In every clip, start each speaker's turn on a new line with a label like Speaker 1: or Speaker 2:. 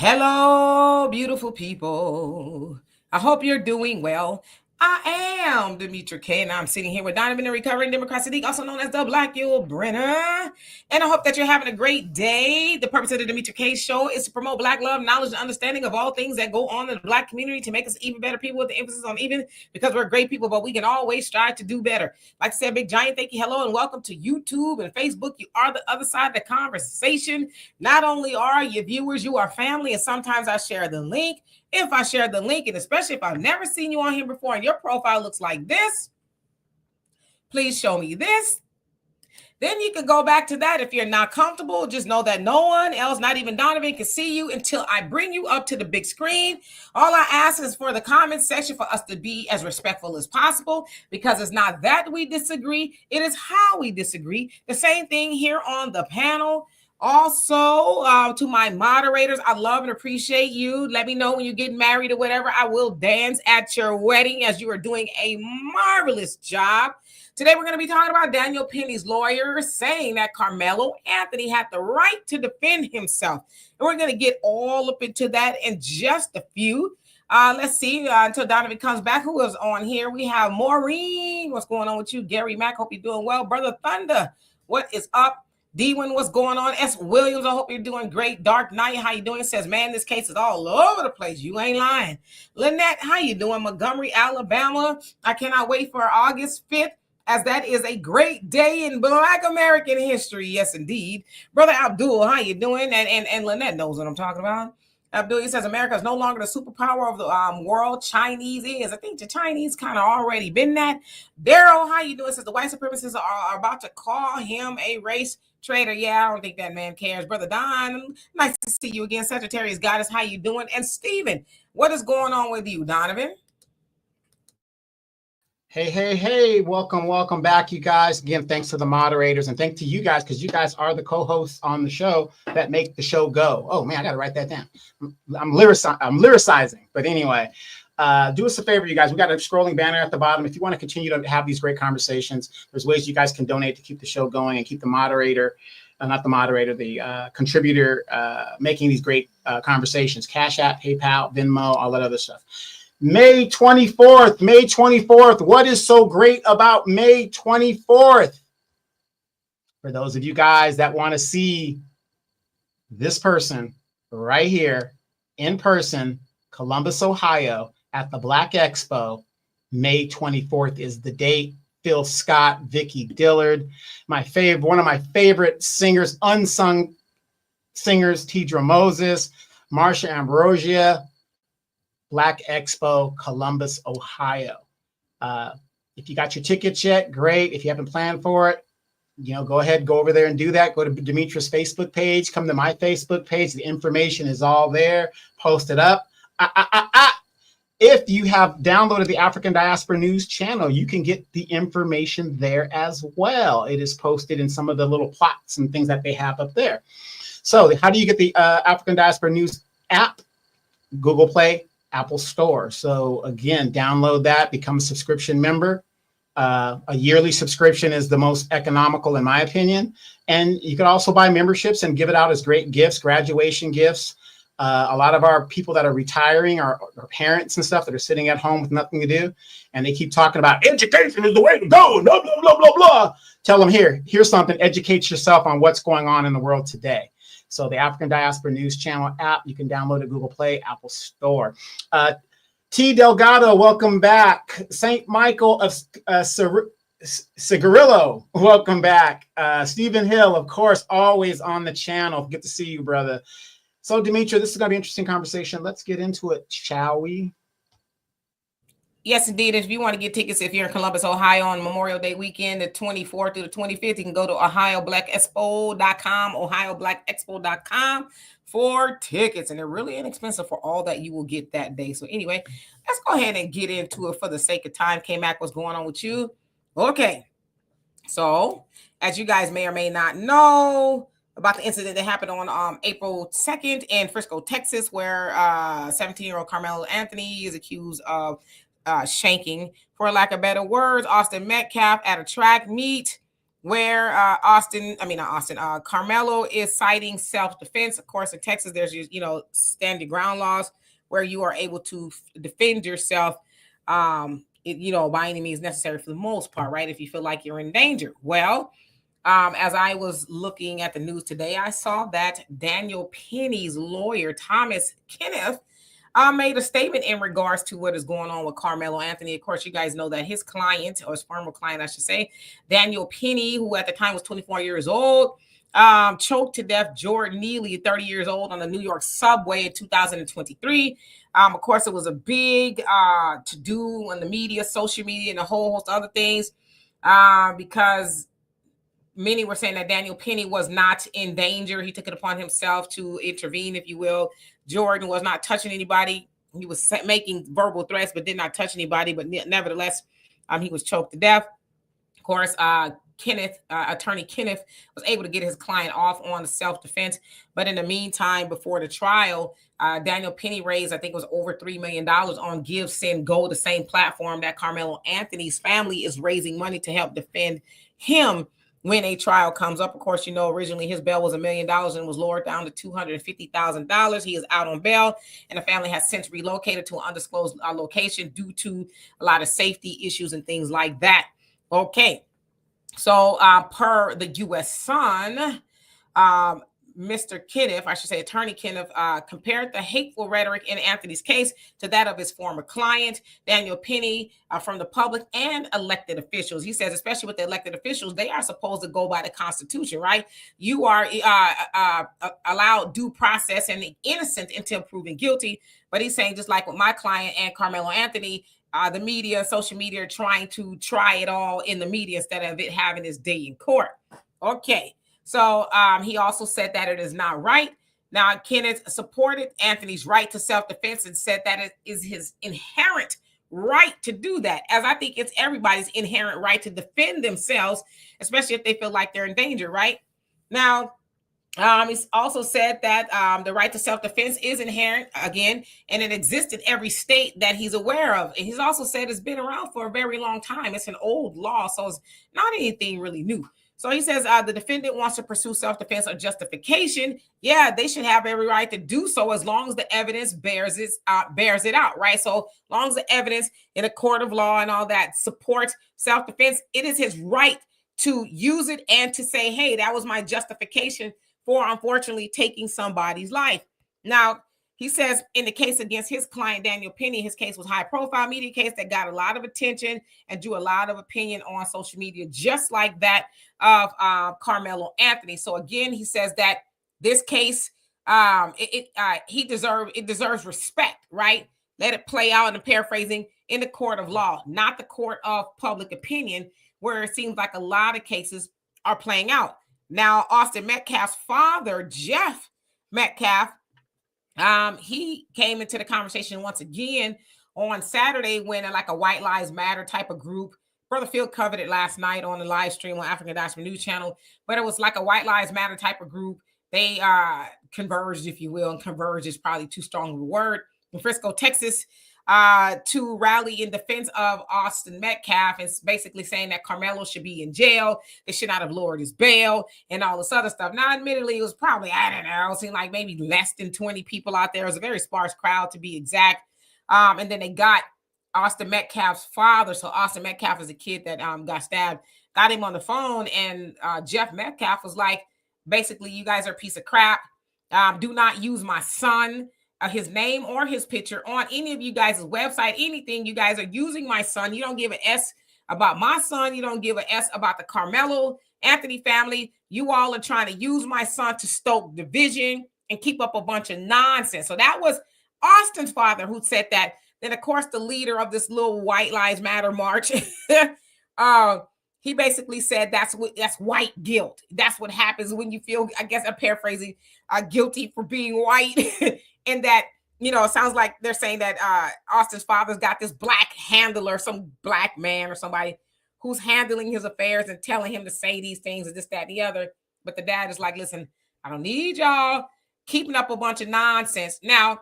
Speaker 1: Hello, beautiful people. I hope you're doing well. I am Demetra K, and I'm sitting here with Donovan, the recovering Democrat Sadiq, also known as the Black Yule Brenner. And I hope that you're having a great day. The purpose of the Demetra K show is to promote Black love, knowledge, and understanding of all things that go on in the Black community to make us even better people with the emphasis on even, because we're great people, but we can always strive to do better. Like I said, big giant thank you, hello, and welcome to YouTube and Facebook. You are the other side of the conversation. Not only are you viewers, you are family, and sometimes I share the link. If I share the link, and especially if I've never seen you on here before and your profile looks like this, please show me this. Then you can go back to that. If you're not comfortable, just know that no one else, not even Donovan, can see you until I bring you up to the big screen. All I ask is for the comment section for us to be as respectful as possible, because it's not that we disagree, it is how we disagree. The same thing here on the panel. Also, to my moderators, I love and appreciate you. Let me know when you get married or whatever. I will dance at your wedding, as you are doing a marvelous job. Today, we're going to be talking about Daniel Penny's lawyer saying that Karmelo Anthony had the right to defend himself. And we're going to get all up into that in just a few. Let's see, until Donovan comes back. Who is on here? We have Maureen. What's going on with you? Gary Mack, hope you're doing well. Brother Thunder, what is up? D-Win, what's going on? S. Williams, I hope you're doing great. Dark Knight, how you doing? Says, man, this case is all over the place. You ain't lying. Lynette, how you doing? Montgomery, Alabama. I cannot wait for August 5th, as that is a great day in Black American history. Yes, indeed. Brother Abdul, how you doing? And Lynette knows what I'm talking about. Abdul, he says, America is no longer the superpower of the world. Chinese is. I think the Chinese kind of already been that. Daryl, how you doing? Says, the white supremacists are about to call him a race traitor. Yeah, I don't think that man cares. Brother Don, nice to see you again. Sagittarius Goddess, how you doing? And Stephen, what is going on with you, Donovan?
Speaker 2: Hey, welcome back, you guys. Again, thanks to the moderators, and thanks to you guys, because you guys are the co-hosts on the show that make the show go. Oh man, I gotta write that down. I'm lyricizing. But anyway, do us a favor, you guys. We got a scrolling banner at the bottom. If you want to continue to have these great conversations, there's ways you guys can donate to keep the show going and keep the moderator, the contributor making these great conversations. Cash App, PayPal, Venmo, all that other stuff. May 24th. What is so great about May 24th? For those of you guys that want to see this person right here in person, Columbus, Ohio, at the Black Expo, May 24th is the date. Phil Scott, Vicky Dillard, one of my favorite singers, unsung singers, Tidra Moses, Marsha Ambrosia. Black Expo, Columbus, Ohio. If you got your tickets yet, great. If you haven't planned for it, go ahead, go over there and do that. Go to Demetra's Facebook page, come to my Facebook page. The information is all there. Post it up. If you have downloaded the African Diaspora News channel, you can get the information there as well. It is posted in some of the little plots and things that they have up there. So how do you get the African Diaspora News app? Google Play, Apple Store. So again, download that, become a subscription member. A yearly subscription is the most economical in my opinion. And you can also buy memberships and give it out as great gifts, graduation gifts. A lot of our people that are retiring are parents and stuff that are sitting at home with nothing to do. And they keep talking about education is the way to go, blah, blah, blah, blah, blah. Tell them here's something, educate yourself on what's going on in the world today. So the African Diaspora News Channel app, you can download it, Google Play, Apple Store. T. Delgado, welcome back. St. Michael of Cigarillo, welcome back. Stephen Hill, of course, always on the channel. Good to see you, brother. So, Demetra, this is going to be an interesting conversation. Let's get into it, shall we?
Speaker 1: Yes, indeed. If you want to get tickets, if you're in Columbus, Ohio on Memorial Day weekend, the 24th through the 25th, you can go to OhioBlackExpo.com, OhioBlackExpo.com for tickets. And they're really inexpensive for all that you will get that day. So anyway, let's go ahead and get into it for the sake of time. K-Mac, what's going on with you? Okay. So as you guys may or may not know about the incident that happened on April 2nd in Frisco, Texas, where 17-year-old Karmelo Anthony is accused of shanking, for lack of better words, Austin Metcalf at a track meet. where Karmelo is citing self-defense. Of course, in Texas, there's stand your ground laws where you are able to defend yourself, by any means necessary for the most part, right? If you feel like you're in danger. Well, as I was looking at the news today, I saw that Daniel Penny's lawyer, Thomas Kenneth, made a statement in regards to what is going on with Karmelo Anthony. Of course, you guys know that his client, or his former client, I should say, Daniel Penny, who at the time was 24 years old, choked to death Jordan Neely, 30 years old, on the New York subway in 2023. Of course, it was a big to-do on the media, social media, and a whole host of other things, because many were saying that Daniel Penny was not in danger. He took it upon himself to intervene, if you will. Jordan was not touching anybody. He was making verbal threats, but did not touch anybody. But nevertheless, he was choked to death. Of course, attorney Kenneth was able to get his client off on the self-defense. But in the meantime, before the trial, Daniel Penny raised, I think it was over $3 million on Give, Send, Go, the same platform that Karmelo Anthony's family is raising money to help defend him when a trial comes up. Of course, originally his bail was $1 million and was lowered down to $250,000. He is out on bail, and the family has since relocated to an undisclosed location due to a lot of safety issues and things like that. Okay. So per the U.S. Sun, Mr. Kenneth, I should say Attorney Kenneth, compared the hateful rhetoric in Anthony's case to that of his former client, Daniel Penny, from the public and elected officials. He says, especially with the elected officials, they are supposed to go by the Constitution, right? You are allowed due process and innocent until proven guilty. But he's saying, just like with my client and Karmelo Anthony, the media, social media are trying to try it all in the media instead of it having its day in court. Okay. So he also said that it is not right. Now, Kenneth supported Anthony's right to self-defense and said that it is his inherent right to do that, as I think it's everybody's inherent right to defend themselves, especially if they feel like they're in danger, right? Now, he's also said that the right to self-defense is inherent, again, and it exists in every state that he's aware of. And he's also said it's been around for a very long time. It's an old law, so it's not anything really new. So he says the defendant wants to pursue self-defense or justification. Yeah, they should have every right to do so as long as the evidence bears it out, right? So as long as the evidence in a court of law and all that supports self-defense, it is his right to use it and to say, hey, that was my justification for, unfortunately, taking somebody's life. Now, he says in the case against his client, Daniel Penny, his case was a high-profile media case that got a lot of attention and drew a lot of opinion on social media, just like that of Karmelo Anthony. So again, he says that this case, it deserves respect, right? Let it play out, and paraphrasing, in the court of law, not the court of public opinion, where it seems like a lot of cases are playing out. Now, Austin Metcalf's father, Jeff Metcalf, he came into the conversation once again on Saturday when a White Lives Matter type of group, Brother Phil covered it last night on the live stream on African Diaspora News Channel, but it was like a White Lives Matter type of group. They converged, if you will, and converged is probably too strong of a word, in Frisco, Texas, to rally in defense of Austin Metcalf, and basically saying that Karmelo should be in jail. They should not have lowered his bail and all this other stuff. Now, admittedly, it was probably, I don't know, it seemed like maybe less than 20 people out there. It was a very sparse crowd, to be exact. And then they got Austin Metcalf's father. So Austin Metcalf is a kid that got stabbed, got him on the phone, and Jeff Metcalf was like, basically, you guys are a piece of crap. Do not use my son, his name or his picture on any of you guys' website, anything. You guys are using my son. You don't give an S about my son. You don't give an S about the Karmelo Anthony family. You all are trying to use my son to stoke division and keep up a bunch of nonsense. So that was Austin's father who said that. Then, of course, the leader of this little White Lives Matter march, he basically said that's white guilt. That's what happens when you feel, I guess I'm paraphrasing, guilty for being white. And that, it sounds like they're saying that Austin's father's got this black handler, some black man or somebody who's handling his affairs and telling him to say these things and this, that, and the other. But the dad is like, listen, I don't need y'all keeping up a bunch of nonsense. Now,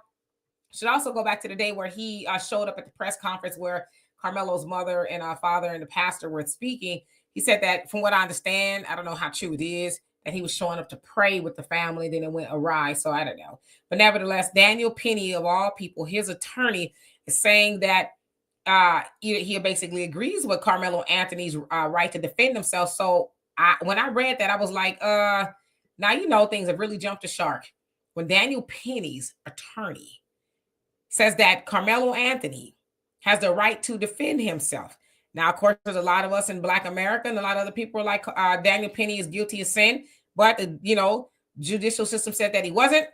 Speaker 1: should also go back to the day where he showed up at the press conference where Karmelo's mother and father and the pastor were speaking. He said that, from what I understand, I don't know how true it is, that he was showing up to pray with the family, then it went awry. So I don't know. But nevertheless, Daniel Penny, of all people, his attorney, is saying that he basically agrees with Carmelo Anthony's right to defend himself. So when I read that, I was like, now you know things have really jumped the shark. When Daniel Penny's attorney says that Carmelo Anthony has the right to defend himself. Now, of course, there's a lot of us in Black America, and a lot of other people are like, Daniel Penny is guilty of sin, but the judicial system said that he wasn't.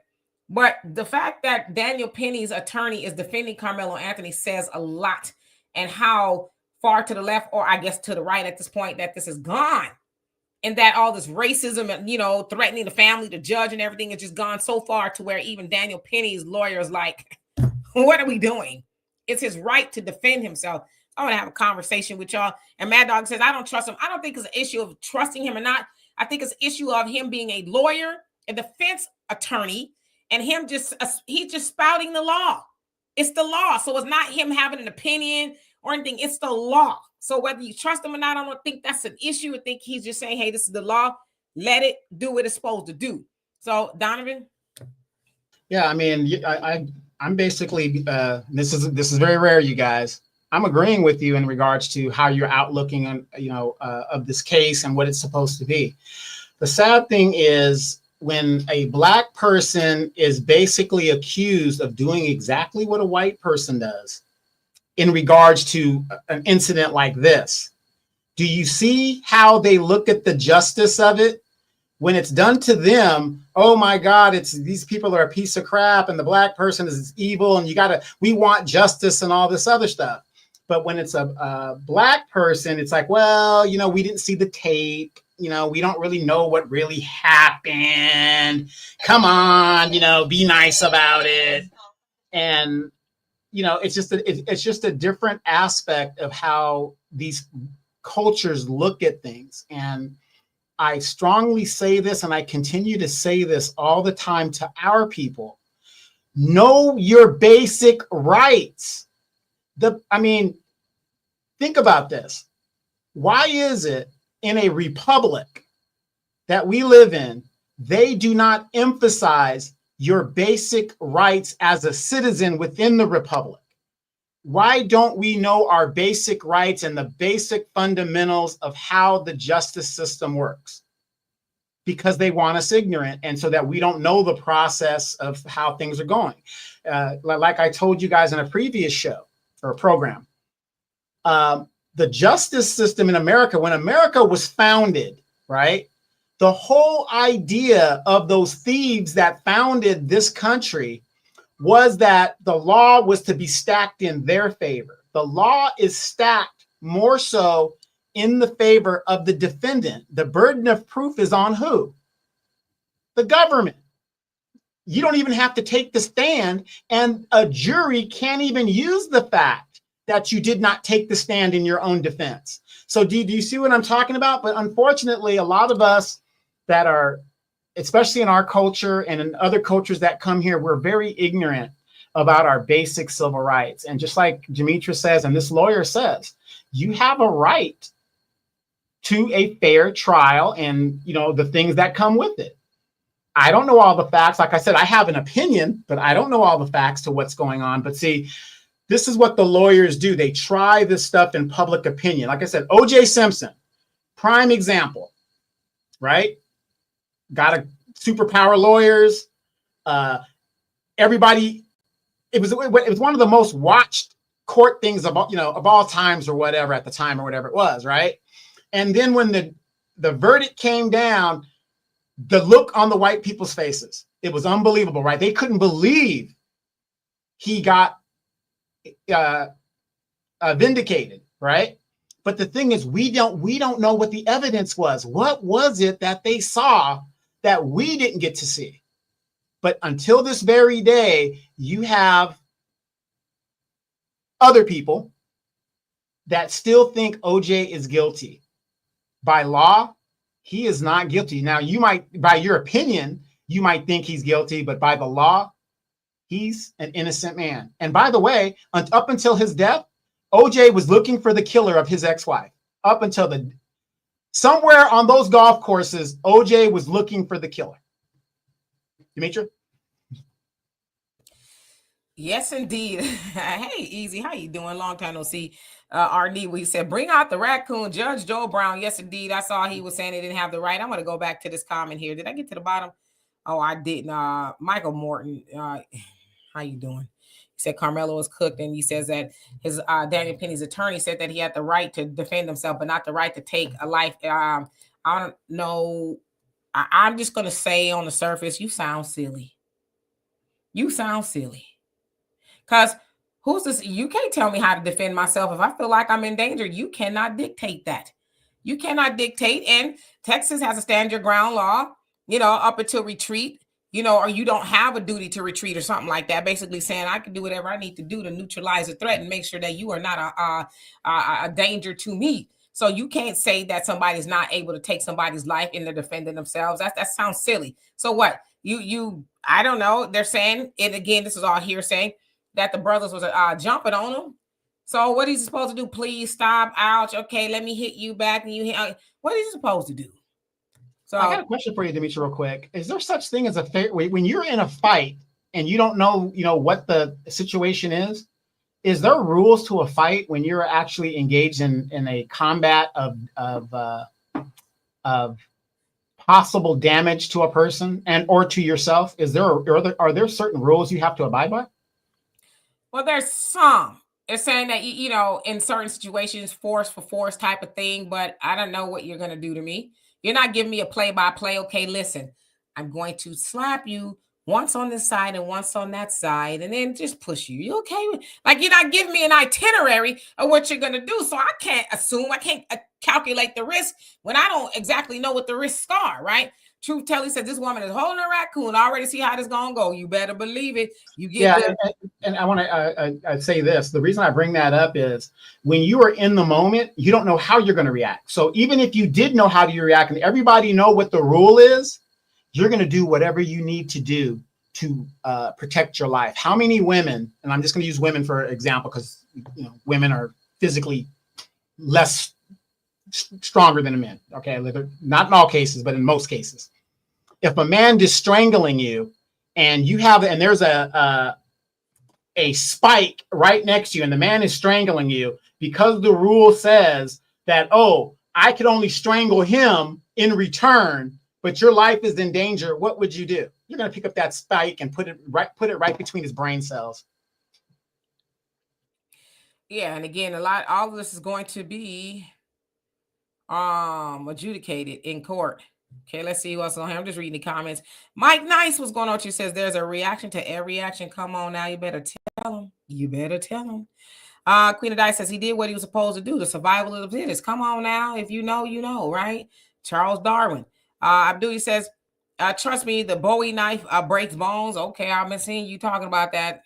Speaker 1: But the fact that Daniel Penny's attorney is defending Carmelo Anthony says a lot, and how far to the left, or I guess to the right at this point, that this is gone. And that all this racism and, threatening the family, the judge, and everything has just gone so far to where even Daniel Penny's lawyer is like, what are we doing? It's his right to defend himself. I want to have a conversation with y'all. And Mad Dog says, I don't trust him. I don't think it's an issue of trusting him or not. I think it's an issue of him being a lawyer, a defense attorney, and he's just spouting the law. It's the law. So it's not him having an opinion or anything. It's the law. So whether you trust him or not, I don't think that's an issue. I think he's just saying, hey, this is the law. Let it do what it's supposed to do. So, Donovan?
Speaker 2: Yeah, I mean, I'm basically, this is very rare, you guys. I'm agreeing with you in regards to how you're outlooking on, of this case and what it's supposed to be. The sad thing is, when a Black person is basically accused of doing exactly what a white person does in regards to an incident like this, do you see how they look at the justice of it? When it's done to them, oh my God, these people are a piece of crap and the Black person is evil and we want justice and all this other stuff. But when it's a Black person, it's like, well, we didn't see the tape. We don't really know what really happened. Come on, be nice about it. And, it's just a different aspect of how these cultures look at things. And I strongly say this, and I continue to say this all the time to our people: know your basic rights. Think about this. Why is it in a republic that we live in, they do not emphasize your basic rights as a citizen within the republic? Why don't we know our basic rights and the basic fundamentals of how the justice system works? Because they want us ignorant, and so that we don't know the process of how things are going. Like I told you guys in a previous show or program, the justice system in America, when America was founded, right? The whole idea of those thieves that founded this country was that the law was to be stacked in their favor. The law is stacked more so in the favor of the defendant. The burden of proof is on who? The government. You don't even have to take the stand, and a jury can't even use the fact that you did not take the stand in your own defense. So do you see what I'm talking about? But unfortunately, a lot of us that are, especially in our culture and in other cultures that come here, we're very ignorant about our basic civil rights. And just like Demetra says, and this lawyer says, you have a right to a fair trial and, the things that come with it. I don't know all the facts. Like I said, I have an opinion, but I don't know all the facts to what's going on. But see, this is what the lawyers do. They try this stuff in public opinion. Like I said, O.J. Simpson, prime example, right? Got a superpower lawyers. Everybody, it was one of the most watched court things of all times or whatever at the time or whatever it was, right? And then when the verdict came down, the look on the white people's faces, it was unbelievable, right? They couldn't believe he got vindicated, right? But the thing is, we don't know what the evidence was. What was it that they saw that we didn't get to see? But until this very day, you have other people that still think OJ is guilty. By law, he is not guilty. Now, you might, by your opinion, you might think he's guilty, but by the law, he's an innocent man. And by the way, up until his death, OJ was looking for the killer of his ex-wife. Up until Somewhere on those golf courses, OJ was looking for the killer. Demetra?
Speaker 1: Yes, indeed. Hey, Easy, how you doing? Long time no see. RD, we said, bring out the raccoon, Judge Joe Brown. Yes, indeed. I saw he was saying they didn't have the right. I'm going to go back to this comment here. Did I get to the bottom? Oh, I didn't. Michael Morton, how you doing? He said Karmelo was cooked, and he says that his Daniel Penny's attorney said that he had the right to defend himself, but not the right to take a life. I don't know. I'm just going to say on the surface, you sound silly. You sound silly. Because who's this? You can't tell me how to defend myself. If I feel like I'm in danger, you cannot dictate that. You cannot dictate. And Texas has a stand your ground law, up until retreat, or you don't have a duty to retreat or something like that. Basically saying I can do whatever I need to do to neutralize the threat and make sure that you are not a danger to me. So you can't say that somebody's not able to take somebody's life and they're defending themselves. That sounds silly. So what? I don't know. They're saying, and again, this is all hearsay, that the brothers was jumping on him. So what is he supposed to do? Please stop. Ouch. Okay, let me hit you back. And you hit. What is he supposed to do? So
Speaker 2: I got a question for you, Demetra, real quick. Is there such thing as a fair when you're in a fight and you don't know, what the situation is? Is there rules to a fight when you're actually engaged in a combat of possible damage to a person and or to yourself? Are there certain rules you have to abide by?
Speaker 1: Well, there's some. It's saying that, in certain situations, force for force type of thing, but I don't know what you're going to do to me. You're not giving me a play-by-play. Okay, listen, I'm going to slap you once on this side and once on that side, and then just push you. You okay? Like, you're not giving me an itinerary of what you're going to do, so I can't assume. I can't calculate the risk when I don't exactly know what the risks are, right? Truth Telling said this woman is holding a raccoon. I already see how this gonna go. You better believe it. You get good.
Speaker 2: And I want to say this. The reason I bring that up is when you are in the moment, you don't know how you're going to react. So even if you did know how to react and everybody know what the rule is, you're going to do whatever you need to do to protect your life. How many women, and I'm just going to use women for example, because women are physically less stronger than men. Okay, not in all cases, but in most cases. If a man is strangling you and there's a spike right next to you and the man is strangling you, because the rule says that, I could only strangle him in return, but your life is in danger, what would you do? You're going to pick up that spike and put it right between his brain cells.
Speaker 1: Yeah, and again, all of this is going to be adjudicated in court. Okay, let's see what's on here. I'm just reading the comments. Mike Nice, what's going on? She says there's a reaction to every action. Come on now, you better tell him. You better tell him. Queen of Dice says he did what he was supposed to do. The survival of the fittest. Come on now, if you know, right? Charles Darwin. Abdul says, trust me, the Bowie knife breaks bones. Okay, I've been seeing you talking about that.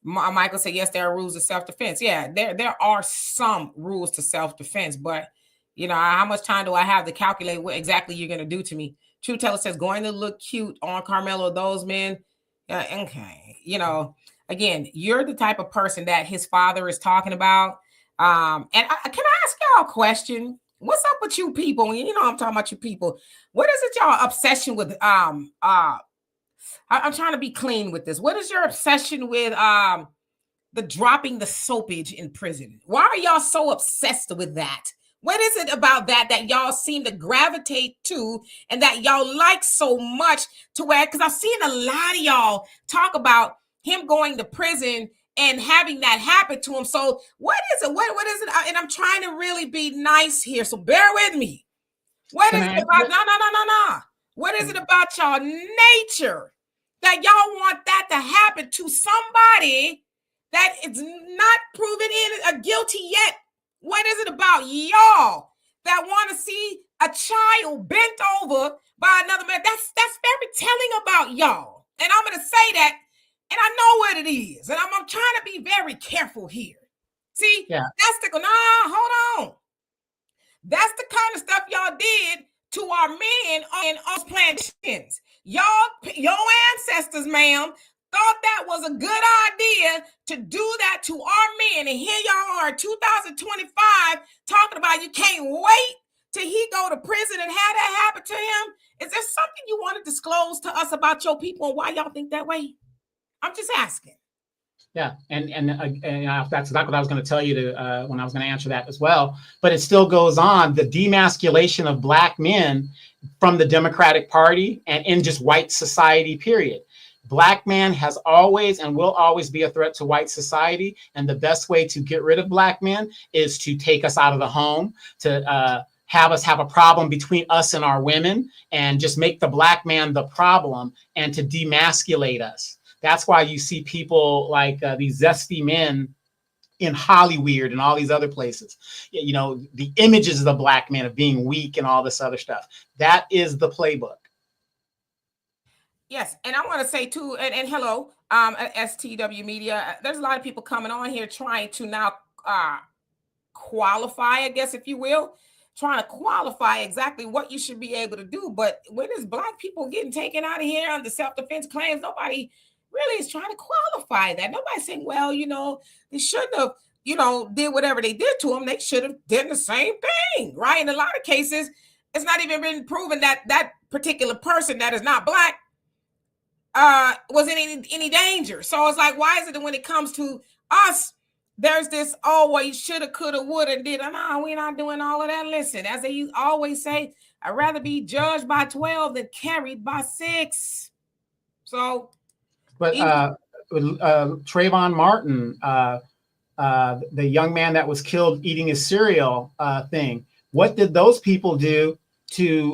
Speaker 1: Michael said, yes, there are rules of self-defense. Yeah, there are some rules to self-defense, but how much time do I have to calculate what exactly you're going to do to me? True Teller says, going to look cute on Karmelo, those men. Okay. Again, you're the type of person that his father is talking about. And can I ask y'all a question? What's up with you people? I'm talking about you people. What is it y'all obsession with? I'm trying to be clean with this. What is your obsession with the dropping the soapage in prison? Why are y'all so obsessed with that? What is it about that y'all seem to gravitate to and that y'all like so much to where, because I've seen a lot of y'all talk about him going to prison and having that happen to him. So what is it? What is it? And I'm trying to really be nice here, so bear with me. What is it about? No. What is it about y'all nature that y'all want that to happen to somebody that is not proven in guilty yet? What is it about y'all that want to see a child bent over by another man? That's very telling about y'all. And I'm going to say that, and I know what it is. And I'm trying to be very careful here. See, that's hold on. That's the kind of stuff y'all did to our men on plantations. Your ancestors, ma'am, thought that was a good idea to do that to our men. And here y'all are, 2025, talking about you can't wait till he go to prison and have that happen to him? Is there something you want to disclose to us about your people and why y'all think that way? I'm just asking.
Speaker 2: Yeah, and that's exactly what I was going to tell you to when I was going to answer that as well. But it still goes on, the demasculation of Black men from the Democratic Party and in just white society, period. Black man has always and will always be a threat to white society. And the best way to get rid of Black men is to take us out of the home, to have us have a problem between us and our women, and just make the Black man the problem and to demasculate us. That's why you see people like these zesty men in Hollywood and all these other places. You know, the images of the Black man of being weak and all this other stuff. That is the playbook.
Speaker 1: Yes, and I want to say too, and hello, STW Media. There's a lot of people coming on here trying to now qualify, I guess, if you will, trying to qualify exactly what you should be able to do. But when there's Black people getting taken out of here under self-defense claims, nobody really is trying to qualify that. Nobody's saying, well, they shouldn't have, did whatever they did to them. They should have done the same thing, right? In a lot of cases, it's not even been proven that that particular person that is not Black was in any danger. So it's like, why is it that when it comes to us, there's this, oh, well, you shoulda, coulda, woulda, did. No, we're not doing all of that. Listen, as they always say, I'd rather be judged by 12 than carried by 6. So,
Speaker 2: but Trayvon Martin, the young man that was killed eating his cereal thing, what did those people do to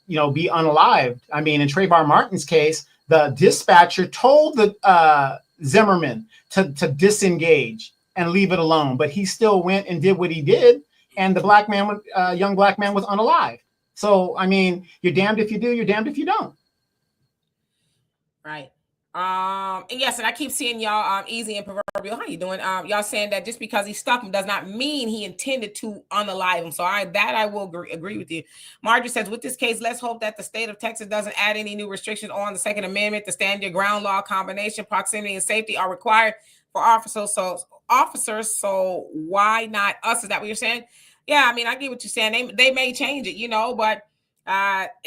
Speaker 2: be unalived? I mean, in Trayvon Martin's case, the dispatcher told the Zimmerman to disengage and leave it alone, but he still went and did what he did, and the young black man was unalived. So, I mean, you're damned if you do, you're damned if you don't.
Speaker 1: Right. And yes, and I keep seeing y'all easy and proverbial. How you doing? Y'all saying that just because he stuck him does not mean he intended to unalive him. So I will agree with you. Marjorie says, with this case, let's hope that the state of Texas doesn't add any new restrictions on the Second Amendment. The stand your ground law combination, proximity and safety are required for officers. So why not us? Is that what you're saying? Yeah, I mean, I get what you're saying. They may change it, but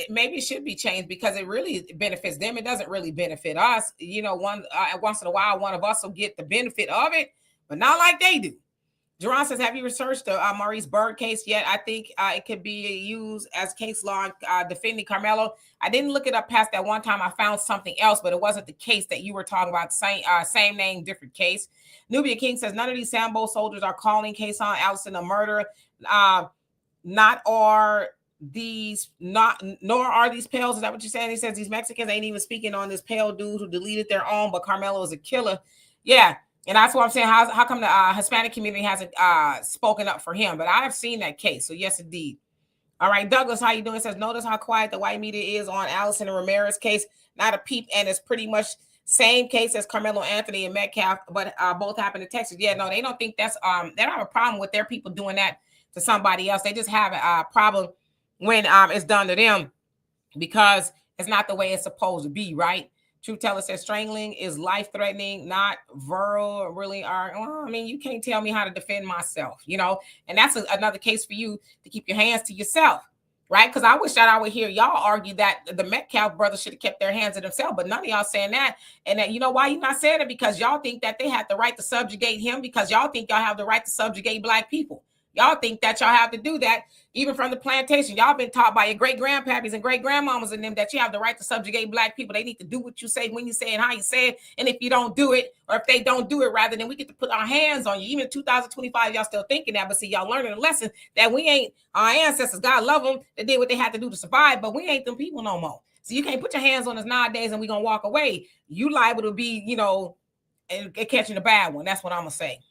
Speaker 1: maybe it should be changed because it really benefits them. It doesn't really benefit us. Once in a while, one of us will get the benefit of it, but not like they do. Jerron says, have you researched the Maurice Byrd case yet? I think it could be used as case law defending Karmelo. I didn't look it up past that one time. I found something else, but it wasn't the case that you were talking about. Same name, different case. Nubia King says, none of these Sambo soldiers are calling case on Allison a murder. Nor are these Pales. Is that what you're saying? He says these Mexicans ain't even speaking on this Pale dude who deleted their own, but Karmelo is a killer. Yeah. And that's what I'm saying. How come the Hispanic community hasn't spoken up for him? But I've seen that case. So yes, indeed. All right. Douglas, how you doing? Says, notice how quiet the white media is on Allison and Ramirez case. Not a peep. And it's pretty much same case as Karmelo Anthony and Metcalf, but both happened in Texas. Yeah, no, they don't think that's, they don't have a problem with their people doing that to somebody else. They just have a problem when it's done to them because it's not the way it's supposed to be, right? Truth Teller says strangling is life-threatening, not virile, really are. Well, I mean, you can't tell me how to defend myself, and that's another case for you to keep your hands to yourself, right? Because I wish that I would hear y'all argue that the Metcalf brothers should have kept their hands to themselves, but none of y'all saying that. And that, why you not saying it? Because y'all think that they have the right to subjugate him because y'all think y'all have the right to subjugate Black people. Y'all think that y'all have to do that, even from the plantation. Y'all been taught by your great-grandpappies and great-grandmamas and them that you have the right to subjugate Black people. They need to do what you say, when you say it, how you say it. And if you don't do it, or if they don't do it, rather than we get to put our hands on you. Even in 2025, y'all still thinking that. But see, y'all learning a lesson that we ain't our ancestors. God love them. They did what they had to do to survive, but we ain't them people no more. So you can't put your hands on us nowadays and we going to walk away. You liable to be, and catching a bad one. That's what I'm going to say.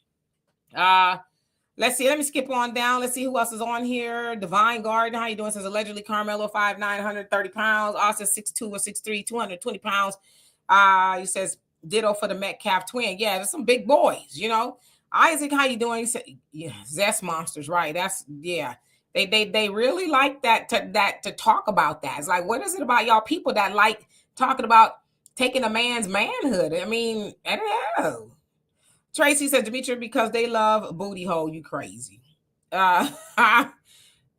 Speaker 1: Let's see. Let me skip on down. Let's see who else is on here. Divine Garden. How you doing? Says allegedly Karmelo 5'9", 130 pounds. Austin 6'2" or 6'3", 220 pounds. He says ditto for the Metcalf twin. Yeah, there's some big boys, Isaac, how you doing? He said, yeah, Zest Monsters, right? That's yeah. They really like that to talk about that. It's like, what is it about y'all people that like talking about taking a man's manhood? I mean, I don't know. Tracy said, Demetria, because they love booty hole, you crazy.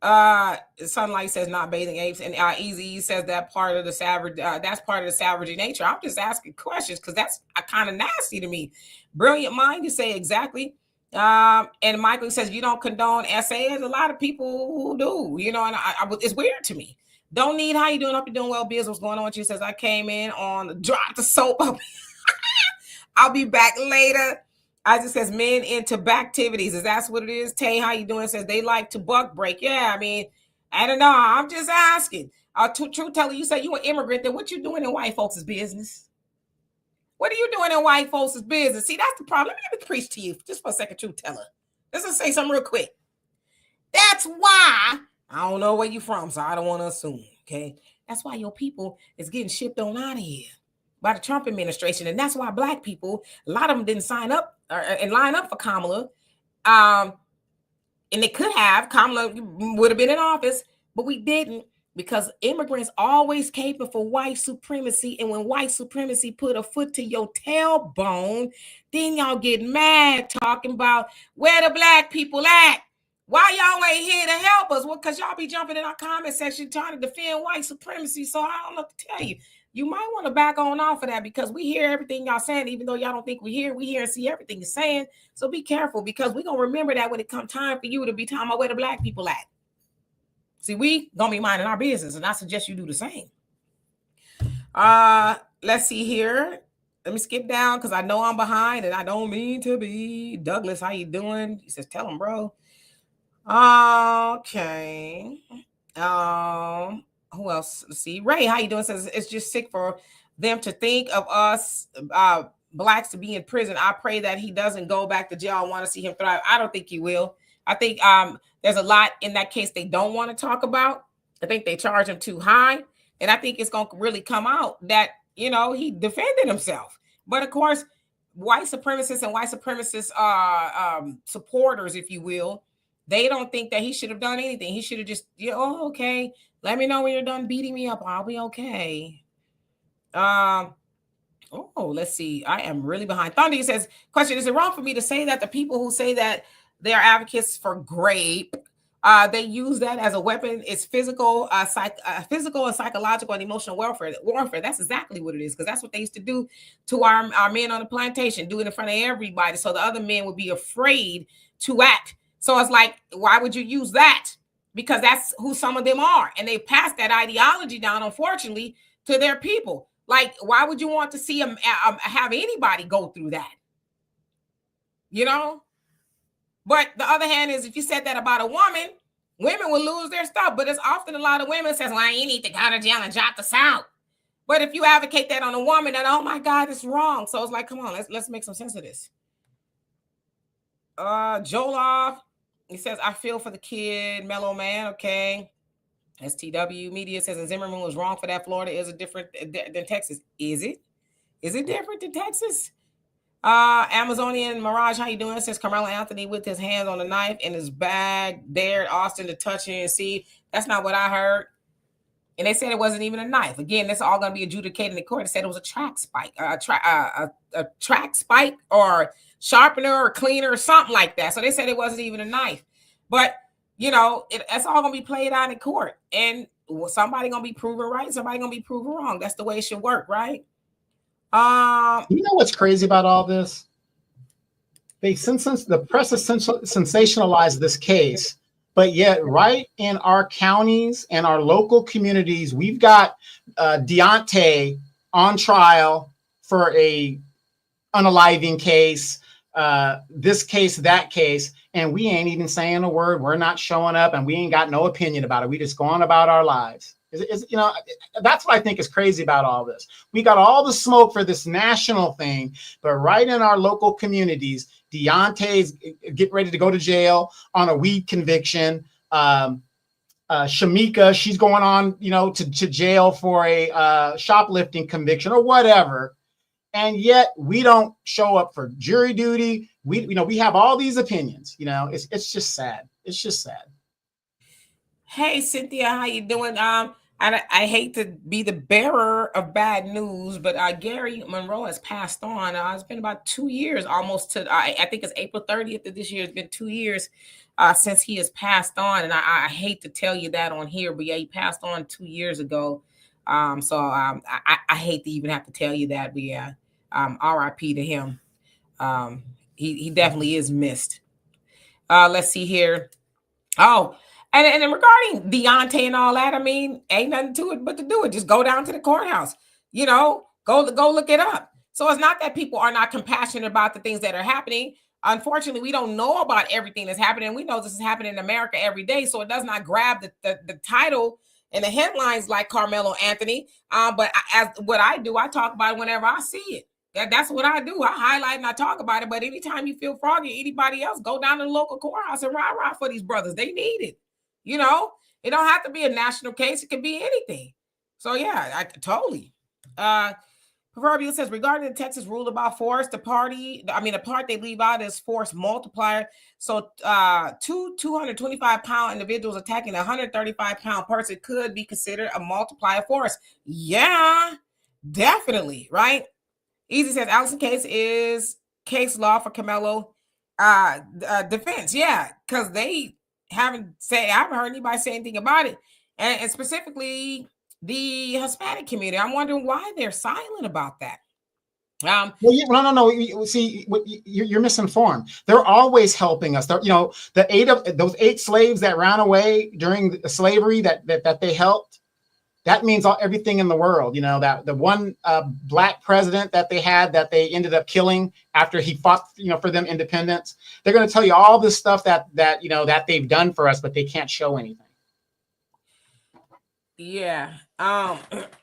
Speaker 1: Sunlight says not bathing apes, and Easy says that part of the savage. That's part of the savage nature. I'm just asking questions because that's kind of nasty to me. Brilliant mind, you say exactly. And Michael says you don't condone SAS. A lot of people who do, you know, and it's weird to me. Don't need how you doing? Hope you're doing well. Biz, what's going on with you? Says I came in on drop the soap. I'll be back later. Isaac says men into activities. Is that what it is? Tay, how you doing? Says they like to buck break. Yeah, I mean, I don't know. I'm just asking. True teller, you say you an immigrant. Then what you doing in white folks' business? What are you doing in white folks' business? See, that's the problem. Let me preach to you just for a second, true teller. Let's just say something real quick. That's why I don't know where you from, so I don't want to assume. Okay, that's why your people is getting shipped on out of here by the Trump administration, and that's why black people, a lot of them didn't sign up and line up for Kamala, and they could have. Kamala would have been in office, but we didn't because immigrants always caping for white supremacy, and when white supremacy put a foot to your tailbone, then y'all get mad talking about where the black people at. Why y'all ain't here to help us? Well, because y'all be jumping in our comment section trying to defend white supremacy, so I don't know what to tell you. You might want to back on off of that because we hear everything y'all saying, even though y'all don't think we hear and see everything you're saying. So be careful because we're going to remember that when it comes time for you to be talking about where the black people at. See, we going to be minding our business, and I suggest you do the same. Let's see here. Let me skip down because I know I'm behind, and I don't mean to be. Douglas, how you doing? He says, tell him, bro. Okay. Who else? Let's see. Ray, how you doing? Says it's just sick for them to think of us blacks to be in prison. I pray that he doesn't go back to jail. I want to see him thrive. I don't think he will. I think there's a lot in that case they don't want to talk about. I think they charge him too high. And I think it's going to really come out that, you know, he defended himself. But of course, white supremacists and white supremacist supporters, if you will, they don't think that he should have done anything. He should have just, oh, okay. Let me know when you're done beating me up. I'll be okay. Let's see. I am really behind. Thunder says, question, is it wrong for me to say that the people who say that they are advocates for grape, they use that as a weapon? It's physical and psychological and emotional warfare. That's exactly what it is, because that's what they used to do to our men on the plantation, do it in front of everybody. So the other men would be afraid to act. So it's like, why would you use that? Because that's who some of them are. And they passed that ideology down, unfortunately, to their people. Like, why would you want to see them have anybody go through that? You know? But the other hand is, if you said that about a woman, women will lose their stuff. But it's often a lot of women says, well, you need to go to jail and drop the South. But if you advocate that on a woman, then, oh my God, it's wrong. So it's like, come on, let's make some sense of this. Joloff, he says, I feel for the kid, mellow man. Okay. STW Media says, and Zimmerman was wrong for that. Florida is different than Texas. Is it? Is it different than Texas? Amazonian Mirage, how you doing? Says Karmelo Anthony with his hands on the knife in his bag, dared Austin to touch and see. That's not what I heard. And they said it wasn't even a knife. Again, that's all going to be adjudicated in the court. They said it was a track spike, a track spike or sharpener or cleaner or something like that. So they said it wasn't even a knife. But, you know, it's all going to be played out in court. And somebody going to be proven right. Somebody going to be proven wrong. That's the way it should work, right?
Speaker 2: You know what's crazy about all this? Since the press has sensationalized this case, but yet right in our counties and our local communities, we've got Deontay on trial for a unaliving case, this case, that case, and we ain't even saying a word. We're not showing up, and we ain't got no opinion about it. We just going about our lives. You know, that's what I think is crazy about all this. We got all the smoke for this national thing, but right in our local communities, Deontay's getting ready to go to jail on a weed conviction. Shamika, she's going on, you know, to jail for a shoplifting conviction or whatever. And yet we don't show up for jury duty. We have all these opinions. You know, it's just sad. It's just sad.
Speaker 1: Hey, Cynthia, how you doing? I hate to be the bearer of bad news, but Gary Monroe has passed on. It's been about 2 years, almost to I think it's April 30th of this year. It's been 2 years since he has passed on, and I hate to tell you that on here, but yeah, he passed on 2 years ago. I hate to even have to tell you that, but yeah, R.I.P. to him. Um, he definitely is missed. Let's see here. Oh, and then regarding Deontay and all that, I mean, ain't nothing to it but to do it. Just go down to the courthouse. Go look it up. So it's not that people are not compassionate about the things that are happening. Unfortunately, we don't know about everything that's happening. We know this is happening in America every day, so it does not grab the title and the headlines like Carmelo Anthony. But as what I do, I talk about it whenever I see it. That's what I do. I highlight and I talk about it. But anytime you feel froggy, anybody else, go down to the local courthouse and rah for these brothers. They need it. It don't have to be a national case. It could be anything. So yeah, I totally. Proverbial says regarding the Texas rule about force, the part they leave out is force multiplier. So two 225-pound individuals attacking a 135-pound person could be considered a multiplier force. Yeah, definitely, right? Easy says Allison case is case law for Karmelo defense. Yeah, because they I haven't heard anybody say anything about it. And specifically the Hispanic community. I'm wondering why they're silent about that.
Speaker 2: Well, no. See, you're misinformed. They're always helping us. Those 8 slaves that ran away during slavery that they helped. That means everything in the world. That the one black president that they had that they ended up killing after he fought, for them independence. They're going to tell you all this stuff that they've done for us, but they can't show anything.
Speaker 1: Yeah.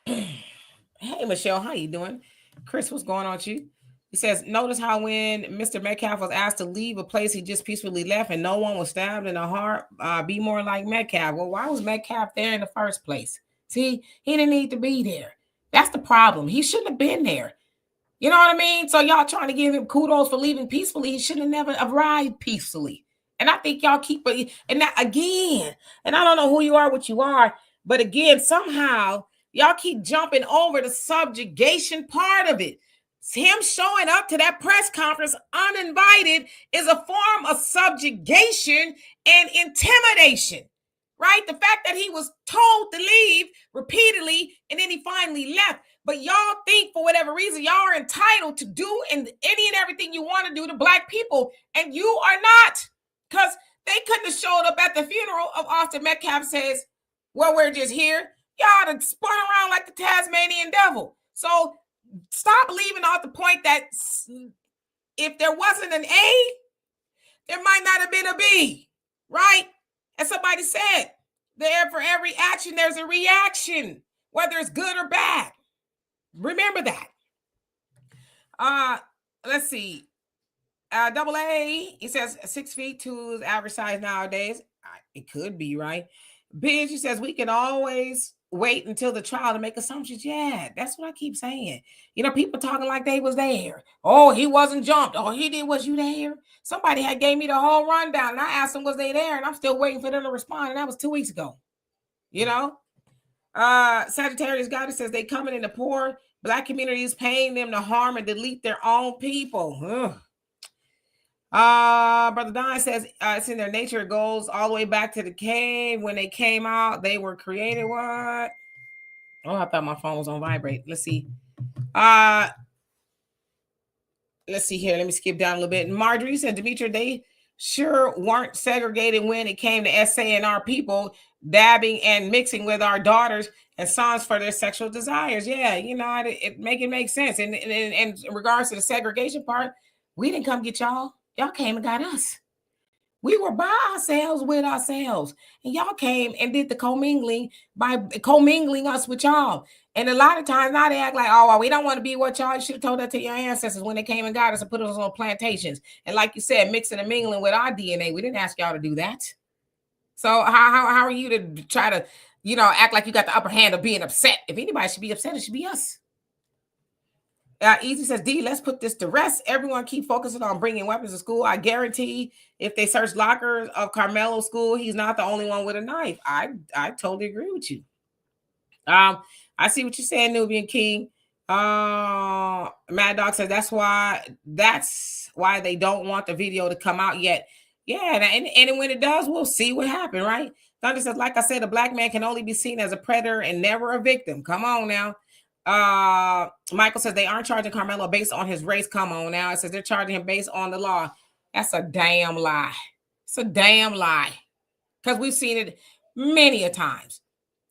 Speaker 1: Hey, Michelle, how you doing? Chris, what's going on with you? He says, notice how when Mr. Metcalf was asked to leave a place, he just peacefully left and no one was stabbed in the heart. Be more like Metcalf. Well, why was Metcalf there in the first place? See, he didn't need to be there. That's the problem. He shouldn't have been there. You know what I mean? So y'all trying to give him kudos for leaving peacefully. He should have never arrived peacefully. And I think y'all keep it. And that again, and I don't know who you are, what you are, but again, somehow y'all keep jumping over the subjugation part of it. Him showing up to that press conference uninvited is a form of subjugation and intimidation, right? The fact that he was told to leave repeatedly and then he finally left. But y'all think for whatever reason, y'all are entitled to do any and everything you want to do to black people, and you are not. Because they couldn't have showed up at the funeral of Austin Metcalf says, well, we're just here. Y'all have spun around like the Tasmanian devil. So stop leaving off the point that if there wasn't an A, there might not have been a B, right? As somebody said, for every action, there's a reaction, whether it's good or bad. Remember that. Let's see. Double A, he says 6'2" is average size nowadays. It could be, right? Bitch, he says we can always wait until the trial to make assumptions. Yeah, that's what I keep saying. People talking like they was there. Oh, he wasn't jumped. Oh, he did. Was you there? Somebody had gave me the whole rundown, and I asked them, was they there? And I'm still waiting for them to respond, and that was 2 weeks ago. Sagittarius Goddess says they coming in the poor black communities, paying them to harm and delete their own people. Brother Don says it's in their nature. It goes all the way back to the cave. When they came out, they were created. What? Oh, I thought my phone was on vibrate. Let's see. Let's see here. Let me skip down a little bit. Marjorie said, Demetra, they sure weren't segregated when it came to saying our people dabbing and mixing with our daughters and sons for their sexual desires. Yeah, it make sense. And in regards to the segregation part, we didn't come get y'all. Y'all came and got us. We were by ourselves with ourselves. And y'all came and did the commingling by commingling us with y'all. And a lot of times now they act like, oh, well, we don't want to be what y'all should have told that to your ancestors when they came and got us and put us on plantations. And like you said, mixing and mingling with our DNA. We didn't ask y'all to do that. So how are you to try to, act like you got the upper hand of being upset? If anybody should be upset, it should be us. Easy says, D, let's put this to rest. Everyone keep focusing on bringing weapons to school. I guarantee if they search lockers of Karmelo school, he's not the only one with a knife. I totally agree with you. Um, I see what you're saying, Nubian King. Mad Dog says that's why they don't want the video to come out yet. Yeah, and when it does, we'll see what happened, right? Thunder says, like I said, a black man can only be seen as a predator and never a victim. Come on now. Michael says they aren't charging Karmelo based on his race. Come on now. It says they're charging him based on the law. That's a damn lie. It's a damn lie. Because we've seen it many a times.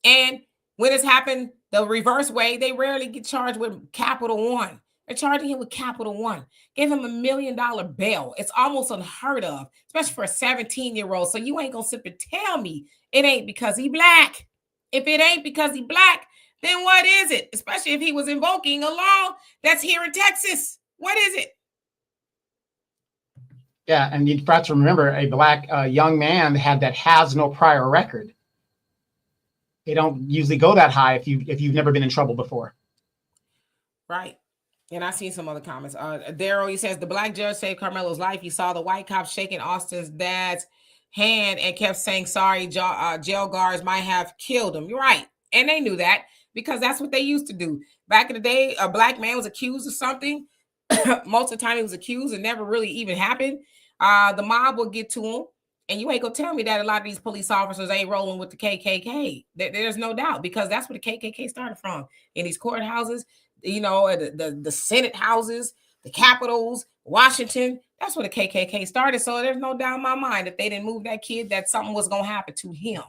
Speaker 1: And when it's happened the reverse way, they rarely get charged with capital one. They're charging him with capital one. Gave him $1 million bail. It's almost unheard of, especially for a 17-year-old. So you ain't gonna sit and tell me it ain't because he black. If it ain't because he black, then what is it? Especially if he was invoking a law that's here in Texas. What is it?
Speaker 2: Yeah, and you've got to remember a black young man that has no prior record. They don't usually go that high if you've never been in trouble before.
Speaker 1: Right. And I've seen some other comments. Daryl, he says the black judge saved Karmelo's life. He saw the white cop shaking Austin's dad's hand and kept saying sorry. Jail guards might have killed him. You're right. And they knew that because that's what they used to do. Back in the day, a black man was accused of something. Most of the time he was accused and never really even happened. The mob will get to him. And you ain't gonna tell me that a lot of these police officers ain't rolling with the KKK. There's no doubt, because that's where the KKK started from. In these courthouses, the Senate houses, the capitals, Washington. That's where the KKK started. So there's no doubt in my mind if they didn't move that kid, that something was gonna happen to him.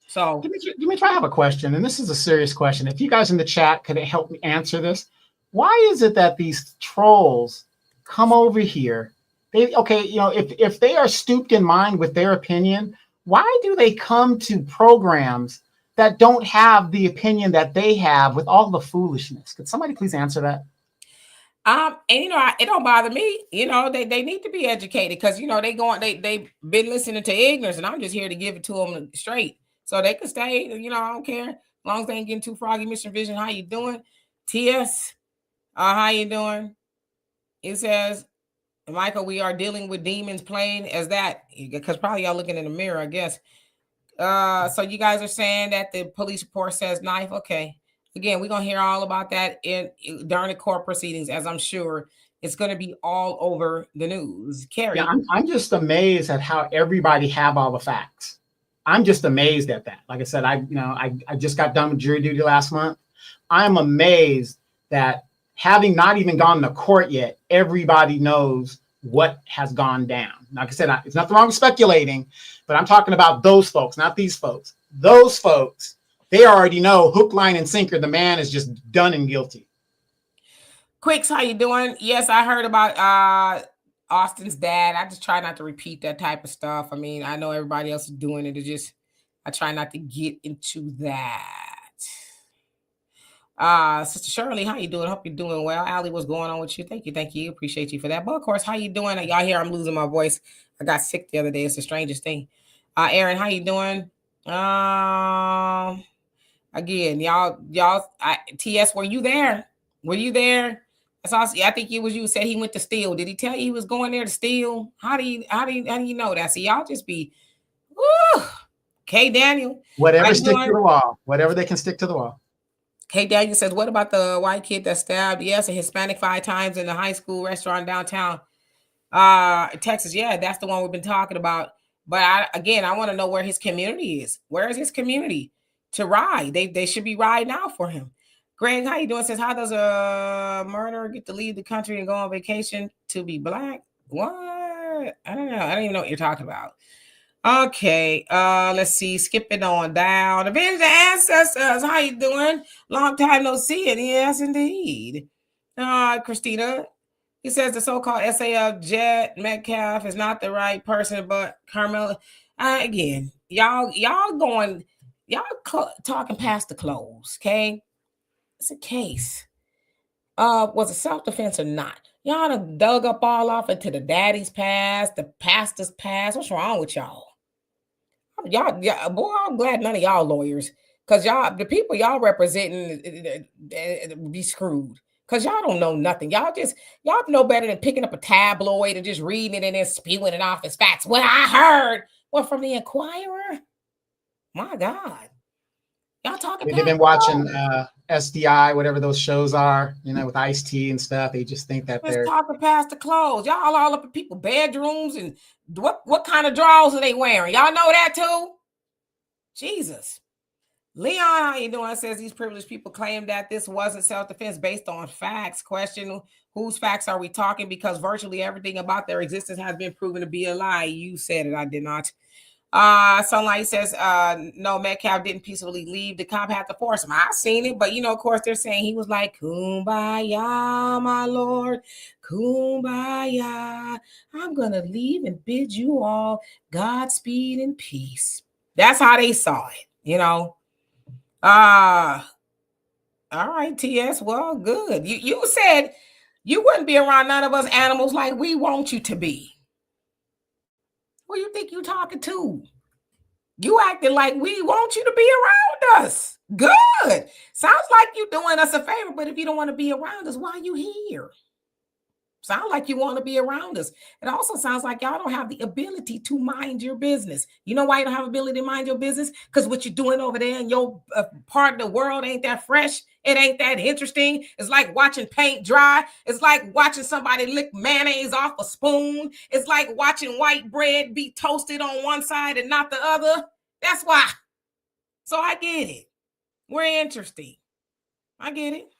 Speaker 1: So
Speaker 2: Dimitri, I have a question, and this is a serious question. If you guys in the chat could help me answer this, why is it that these trolls come over here? If they are stooped in mind with their opinion, why do they come to programs that don't have the opinion that they have with all the foolishness? Could somebody please answer that?
Speaker 1: And it don't bother me. They need to be educated, because they've been listening to ignorance, and I'm just here to give it to them straight, so they can stay. I don't care as long as they ain't getting too froggy. Mission Vision, how you doing? TS, how you doing? It says, Michael, we are dealing with demons, plain as that, because probably y'all looking in the mirror, I guess. So you guys are saying that the police report says knife. Okay. Again, we're gonna hear all about that during the court proceedings, as I'm sure it's gonna be all over the news. Carrie.
Speaker 2: Yeah, I'm just amazed at how everybody have all the facts. I'm just amazed at that. Like I said, I just got done with jury duty last month. I'm amazed that, having not even gone to court yet, everybody knows what has gone down. Like I said, it's nothing wrong with speculating, but I'm talking about those folks, not these folks. Those folks, they already know hook, line, and sinker. The man is just done and guilty.
Speaker 1: Quicks, how you doing? Yes, I heard about Austin's dad. I just try not to repeat that type of stuff. I mean, I know everybody else is doing it. I try not to get into that. Sister Shirley, how you doing? Hope you're doing well. Allie, what's going on with you? Thank you. Appreciate you for that. But of course, how you doing? Y'all hear I'm losing my voice. I got sick the other day. It's the strangest thing. Aaron, how you doing? Again, TS, were you there? Were you there? That's awesome. I think it was you said he went to steal. Did he tell you he was going there to steal? How do you know that? See, y'all just be, woo. Okay, Daniel.
Speaker 2: Whatever stick to the wall. Whatever they can stick to the wall.
Speaker 1: Hey, Daniel says, what about the white kid that stabbed, yes, a Hispanic 5 times in the high school restaurant downtown Texas? Yeah, that's the one we've been talking about. But I want to know where his community is. Where is his community to ride? They should be riding out for him. Greg, how you doing? Says, how does a murderer get to leave the country and go on vacation to be black? What? I don't know. I don't even know what you're talking about. Okay, let's see. Skip it on down. Avenge the ancestors. How you doing? Long time no see. And yes, indeed. Christina. He says the so-called SAF Jet Metcalf is not the right person, but Karmelo. Again, y'all talking past the close. Okay, it's a case. Was it self-defense or not? Y'all done dug up all off into the daddy's past, the pastor's past. What's wrong with y'all? Boy, I'm glad none of y'all lawyers, because the people y'all representing be screwed, because y'all don't know nothing. Y'all know better than picking up a tabloid and just reading it and then spewing it off as facts. Well, I heard. Well, from the Inquirer? My God. Y'all talking
Speaker 2: They've
Speaker 1: past
Speaker 2: been
Speaker 1: the
Speaker 2: watching
Speaker 1: clothes.
Speaker 2: SDI, whatever those shows are, with Ice-T and stuff. They just think that
Speaker 1: Just
Speaker 2: they're
Speaker 1: talking past the clothes. Y'all all up in people's bedrooms, and what kind of drawers are they wearing? Y'all know that too? Jesus. Leon, how you doing? Says these privileged people claim that this wasn't self-defense based on facts. Question, whose facts are we talking? Because virtually everything about their existence has been proven to be a lie. You said it, I did not. Sunlight says, no, Metcalf didn't peacefully leave. The cop had to force him. I seen it, but of course, they're saying he was like, Kumbaya, my lord, Kumbaya. I'm gonna leave and bid you all Godspeed and peace. That's how they saw it. Uh all right, TS. Well, good. You said you wouldn't be around none of us animals like we want you to be. Who you think you talking to? You acting like we want you to be around us. Good. Sounds like you doing us a favor, but if you don't want to be around us, why are you here? Sound like you want to be around us. It also sounds like y'all don't have the ability to mind your business. You know why you don't have ability to mind your business? Because what you're doing over there in your part of the world ain't that fresh. It ain't that interesting. It's like watching paint dry. It's like watching somebody lick mayonnaise off a spoon. It's like watching white bread be toasted on one side and not the other. That's why. So I get it. We're interesting. I get it.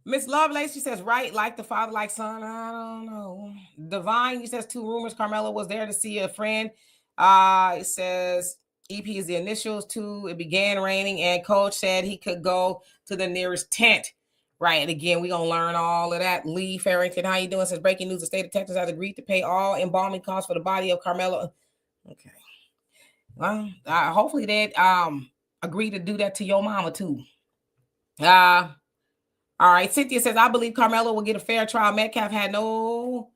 Speaker 1: Miss Lovelace, she says, right, like the father, like son. I don't know. Divine, he says, two rumors. Karmelo was there to see a friend. It says EP is the initials to it began raining, and coach said he could go to the nearest tent. Right. And again, we're gonna learn all of that. Lee Farrington, how you doing? Says breaking news: the state of Texas has agreed to pay all embalming costs for the body of Karmelo. Okay. Well, hopefully they agree to do that to your mama too. All right. Cynthia says, I believe Karmelo will get a fair trial. Metcalf had no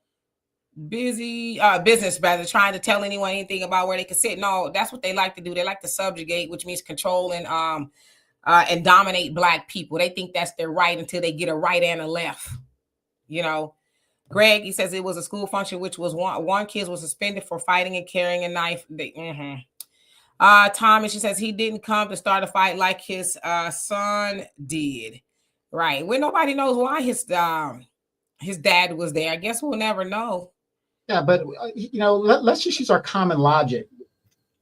Speaker 1: business rather trying to tell anyone anything about where they could sit. No, that's what they like to do. They like to subjugate, which means control and dominate Black people. They think that's their right until they get a right and a left. Greg, he says it was a school function, which was one kid was suspended for fighting and carrying a knife. Thomas, she says he didn't come to start a fight like his son did. Right. When nobody knows why his dad was there. I guess we'll never know.
Speaker 2: Yeah, but let's just use our common logic.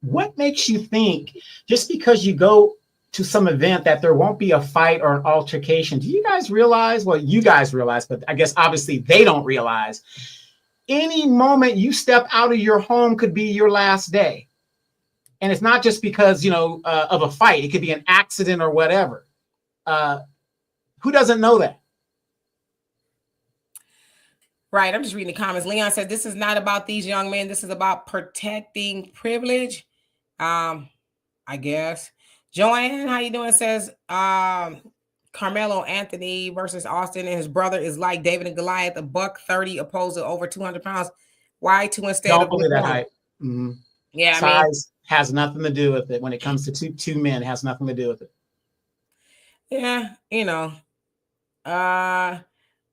Speaker 2: What makes you think just because you go to some event that there won't be a fight or an altercation? Do you guys realize? Well, you guys realize, but I guess obviously they don't realize. Any moment you step out of your home could be your last day. And it's not just because, of a fight. It could be an accident or whatever. Who doesn't know that?
Speaker 1: Right. I'm just reading the comments. Leon said, this is not about these young men. This is about protecting privilege. I guess. Joanne, how you doing? Says Carmelo Anthony versus Austin and his brother is like David and Goliath, a $130 opposed to over 200 pounds. Why two instead
Speaker 2: Don't
Speaker 1: of
Speaker 2: believe that
Speaker 1: one?
Speaker 2: hype. Mm-hmm.
Speaker 1: Yeah,
Speaker 2: size has nothing to do with it. When it comes to two men, it has nothing to do with it.
Speaker 1: Yeah,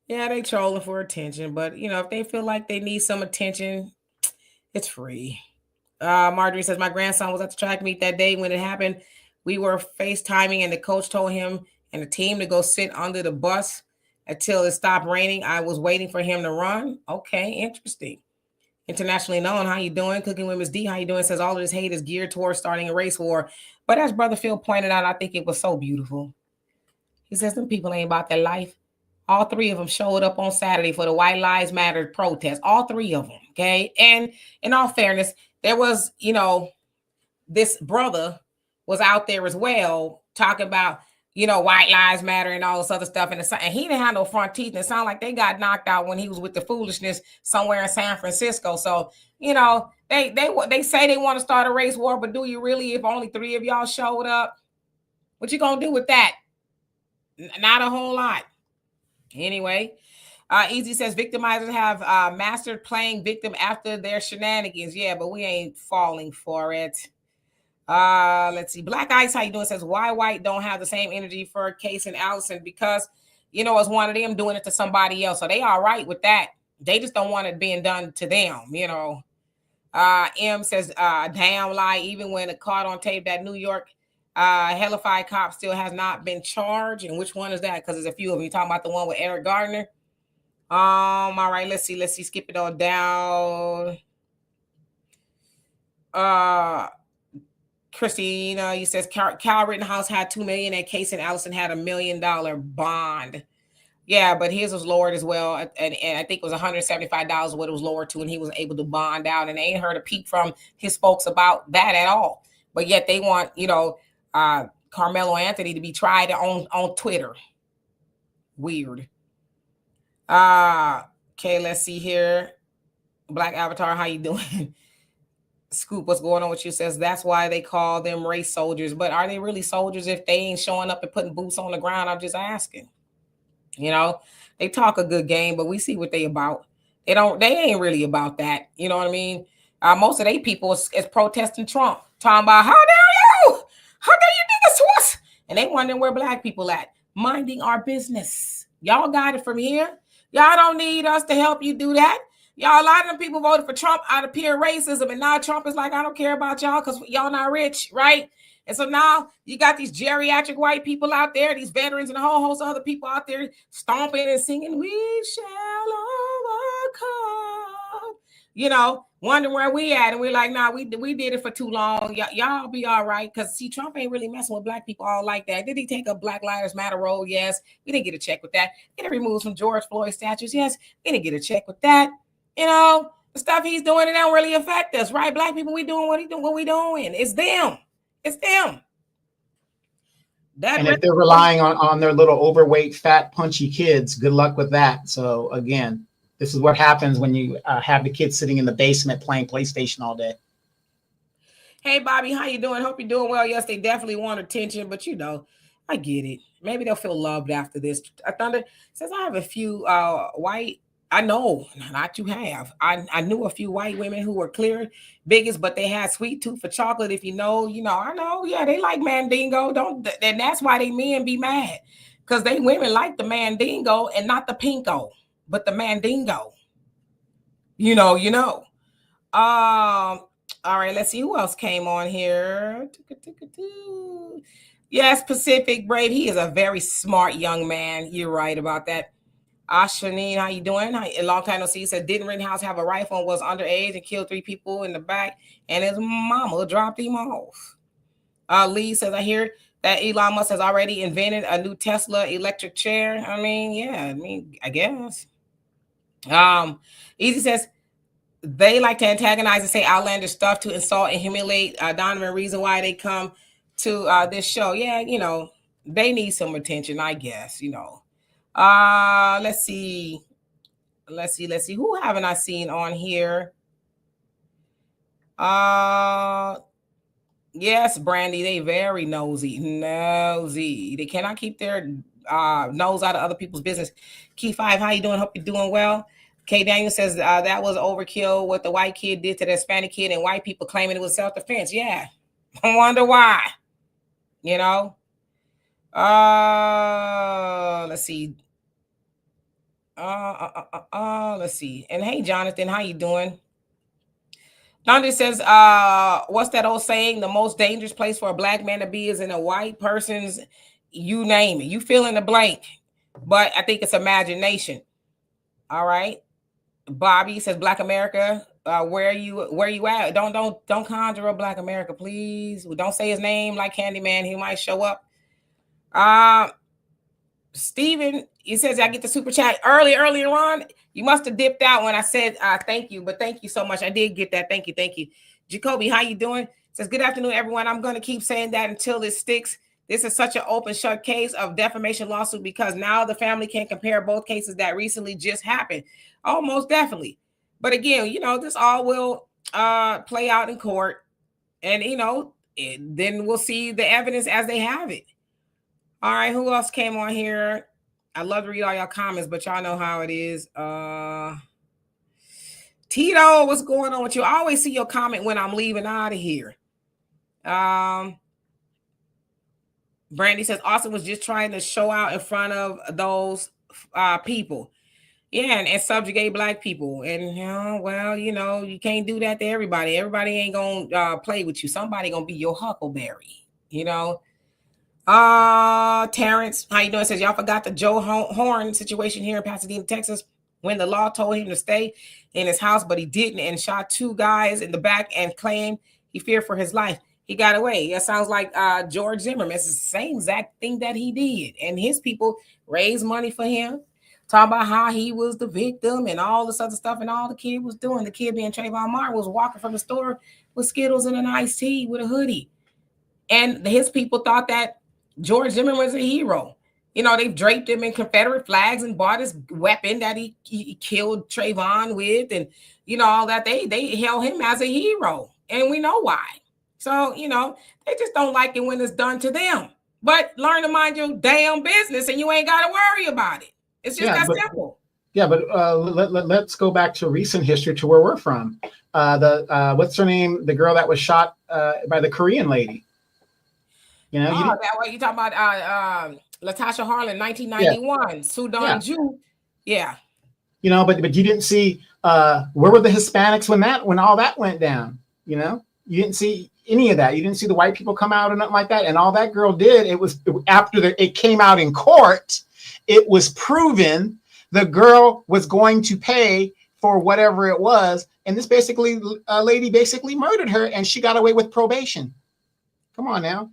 Speaker 1: yeah, they trolling for attention, but if they feel like they need some attention, it's free. Marjorie says, my grandson was at the track meet that day when it happened. We were FaceTiming and the coach told him and the team to go sit under the bus until it stopped raining. I was waiting for him to run. Okay, interesting. Internationally known, how you doing? Cooking with Miss D, how you doing? Says all of this hate is geared towards starting a race war. But as Brother Phil pointed out, I think it was so beautiful. He says some people ain't about their life. All three of them showed up on Saturday for the White Lives Matter protest. All three of them. Okay. And in all fairness, there was, this brother was out there as well talking about, White Lives Matter and all this other stuff. And he didn't have no front teeth. And it sounded like they got knocked out when he was with the foolishness somewhere in San Francisco. So, they say they want to start a race war, but do you really if only three of y'all showed up? What you gonna do with that? Not a whole lot. Anyway, Easy says victimizers have mastered playing victim after their shenanigans. Yeah, but we ain't falling for it. Let's see. Black Ice, how you doing? Says why white don't have the same energy for Case and Allison because it's one of them doing it to somebody else. So they all right with that. They just don't want it being done to them. M says damn lie. Even when it caught on tape that New York Hellified cop still has not been charged. And which one is that? Because there's a few of them. You talking about the one with Eric Gardner? All right, let's see. Skip it on down. Christina, you says Cal Rittenhouse had $2 million in case, and Allison had $1 million bond. Yeah, but his was lowered as well, and I think it was $175 what it was lowered to, and he was able to bond out. And they ain't heard a peep from his folks about that at all. But yet they want, Carmelo Anthony to be tried on Twitter. Weird. Okay, let's see here. Black Avatar, how you doing? Scoop, what's going on with you? Says that's why they call them race soldiers. But are they really soldiers if they ain't showing up and putting boots on the ground? I'm just asking. They talk a good game, but we see what they about. They ain't really about that. You know what I mean? Most of they people is protesting Trump, talking about how dare you do this to us, and they wondering where black people at, minding our business. Y'all got it from here. Y'all don't need us to help you do that. Y'all, a lot of them people voted for Trump out of pure racism, and now Trump is like, I don't care about y'all because y'all not rich, right? And so now you got these geriatric white people out there, these veterans, and a whole host of other people out there stomping and singing, "We shall overcome." Wondering where we at, and we're like, nah, we did it for too long. Y'all be all right, because see, Trump ain't really messing with black people all like that. Did he take a Black Lives Matter role? Yes. We didn't get a check with that. Get it removed from George Floyd statues? Yes. We didn't get a check with that. The stuff he's doing, it don't really affect us, right? Black people, we doing what we doing. It's them. It's them.
Speaker 2: And if they're relying on their little overweight, fat, punchy kids, good luck with that. So again, this is what happens when you have the kids sitting in the basement playing PlayStation all day.
Speaker 1: Hey, Bobby, how you doing? Hope you're doing well. Yes, they definitely want attention, but I get it. Maybe they'll feel loved after this. Thunder says, I have a few white. I know, not you have. I knew a few white women who were clear biggest, but they had sweet tooth for chocolate. If I know. Yeah, they like Mandingo. And that's why they men be mad. Because they women like the Mandingo and not the Pinko, but the Mandingo. All right, let's see who else came on here. Yes, Pacific Brave. He is a very smart young man. You're right about that. Shanine, how you doing? A long time no see. He said, didn't Rittenhouse have a rifle and was underage and killed 3 people in the back, and his mama dropped him off? Lee says, I hear that Elon Musk has already invented a new Tesla electric chair. I guess. Easy says, they like to antagonize and say outlandish stuff to insult and humiliate Donovan. Reason why they come to this show. Yeah, they need some attention, I guess, Let's see. Who haven't I seen on here? Yes, Brandy, they very nosy. They cannot keep their nose out of other people's business. Key 5, how you doing? Hope you're doing well. Kay Daniel says that was overkill what the white kid did to the Hispanic kid, and white people claiming it was self-defense. Yeah. I wonder why. Let's see. Let's see. And hey, Jonathan, how you doing? Dante says, what's that old saying? The most dangerous place for a black man to be is in a white person's, you name it. You fill in the blank. But I think it's imagination. All right. Bobby says, Black America, where you at? Don't conjure up Black America, please. Don't say his name like Candyman. He might show up. Steven, he says, I get the super chat earlier on. You must have dipped out when I said thank you, but thank you so much. I did get that. Thank you. Jacoby, how you doing? Says, good afternoon, everyone. I'm going to keep saying that until it sticks. This is such an open shut case of defamation lawsuit because now the family can compare both cases that recently just happened. Oh, most definitely. But again, this all will play out in court, and then we'll see the evidence as they have it. All right, who else came on here? I love to read all y'all comments, but y'all know how it is. Tito, what's going on with you? I always see your comment when I'm leaving out of here. Brandy says, Austin was just trying to show out in front of those people. Yeah, and subjugate black people. And, you can't do that to everybody. Everybody ain't going to play with you. Somebody going to be your huckleberry, Terrence, how you doing? Says y'all forgot the Joe Horn situation here in Pasadena, Texas, when the law told him to stay in his house, but he didn't, and shot 2 guys in the back and claimed he feared for his life. He got away. That sounds like George Zimmerman. It's the same exact thing that he did, and his people raised money for him. Talk about how he was the victim and all this other stuff, and all the kid was doing. The kid being Trayvon Martin was walking from the store with Skittles and an iced tea with a hoodie, and his people thought that George Zimmerman was a hero. You know, they've draped him in Confederate flags and bought his weapon that he killed Trayvon with, and you know all that. They held him as a hero, and we know why. So you know they just don't like it when it's done to them. But learn to mind your damn business, and you ain't got to worry about it. It's just that simple.
Speaker 2: Yeah, but let's go back to recent history to where we're from. What's her name? The girl that was shot by the Korean lady. You know,
Speaker 1: that way you talking about Latasha Harlan, 1991, yeah. Sudan Jew. Yeah.
Speaker 2: You know, but you didn't see where were the Hispanics when all that went down? You know, you didn't see any of that. You didn't see the white people come out or nothing like that. And all that girl did, it was after it came out in court, it was proven the girl was going to pay for whatever it was. And this lady basically murdered her, and she got away with probation. Come on now.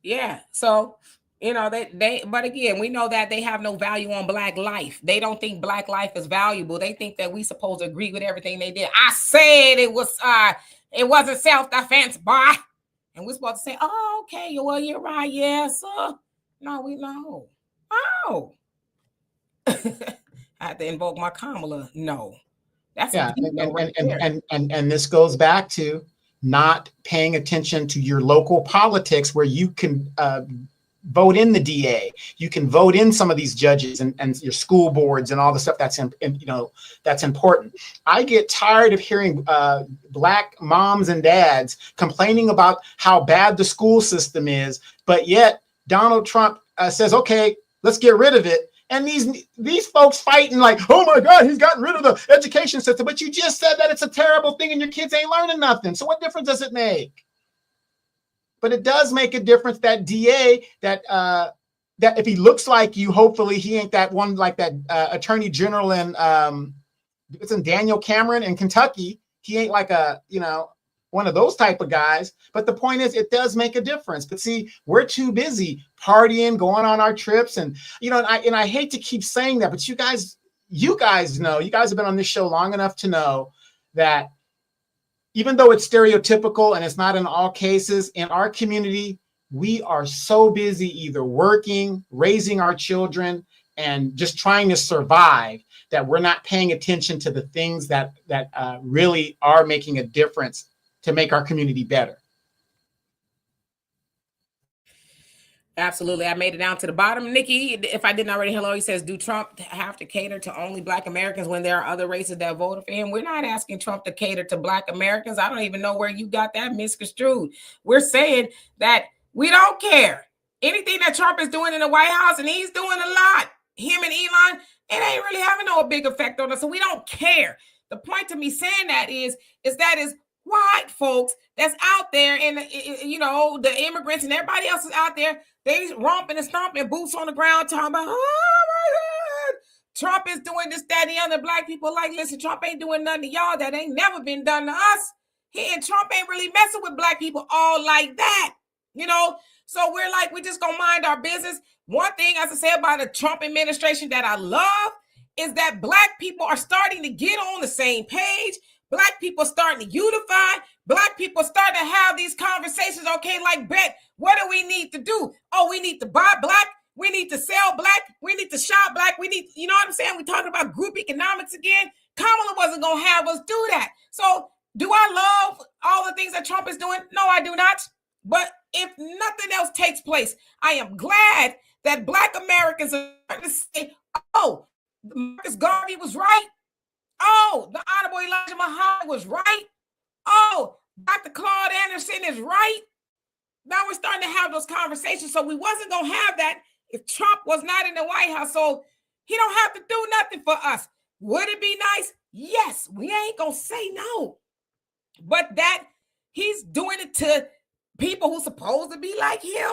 Speaker 1: Yeah. So, you know, but again, we know that they have no value on Black life. They don't think Black life is valuable. They think that we supposed to agree with everything they did. I said it wasn't self-defense, boy. And we're supposed to say, oh, okay, well, you're right. Yes. No, we know. Oh. I have to invoke my Kamala. No. That's
Speaker 2: and this goes back to not paying attention to your local politics, where you can vote in the DA, you can vote in some of these judges and your school boards and all the stuff that's that's important. I get tired of hearing Black moms and dads complaining about how bad the school system is, but yet Donald Trump says, okay, let's get rid of it. And these folks fighting like, oh my God, he's gotten rid of the education system. But you just said that it's a terrible thing and your kids ain't learning nothing. So what difference does it make? But it does make a difference that DA, that if he looks like you, hopefully he ain't that one like that attorney general in Daniel Cameron in Kentucky. He ain't like one of those type of guys. But the point is, it does make a difference. But see, we're too busy partying, going on our trips, and I hate to keep saying that, but you guys know, you guys have been on this show long enough to know that even though it's stereotypical and it's not in all cases, in our community, we are so busy either working, raising our children, and just trying to survive that we're not paying attention to the things that really are making a difference to make our community better.
Speaker 1: Absolutely. I made it down to the bottom. Nikki, if I didn't already, hello, he says, do Trump have to cater to only Black Americans when there are other races that voted for him? We're not asking Trump to cater to Black Americans. I don't even know where you got that misconstrued. We're saying that we don't care. Anything that Trump is doing in the White House, and he's doing a lot, him and Elon, it ain't really having no big effect on us. So we don't care. The point to me saying that is white folks that's out there, and the immigrants and everybody else is out there. They romping and stomping, boots on the ground, talking about, oh my God, Trump is doing this, that, and the other. Black people like, listen, Trump ain't doing nothing to y'all that ain't never been done to us. Trump ain't really messing with Black people all like that, So we're like, we just gonna mind our business. One thing, as I say about the Trump administration that I love is that Black people are starting to get on the same page. Black people starting to unify. Black people starting to have these conversations. Okay, like, bet, what do we need to do? Oh, we need to buy Black. We need to sell Black. We need to shop Black. We need, you know what I'm saying? We're talking about group economics again. Kamala wasn't going to have us do that. So do I love all the things that Trump is doing? No, I do not. But if nothing else takes place, I am glad that Black Americans are starting to say, oh, Marcus Garvey was right. Oh, the Honorable Elijah Muhammad was right. Oh, Dr. Claude Anderson is right. Now we're starting to have those conversations. So we wasn't going to have that if Trump was not in the White House. So he don't have to do nothing for us. Would it be nice? Yes, we ain't going to say no. But that he's doing it to people who supposed to be like him,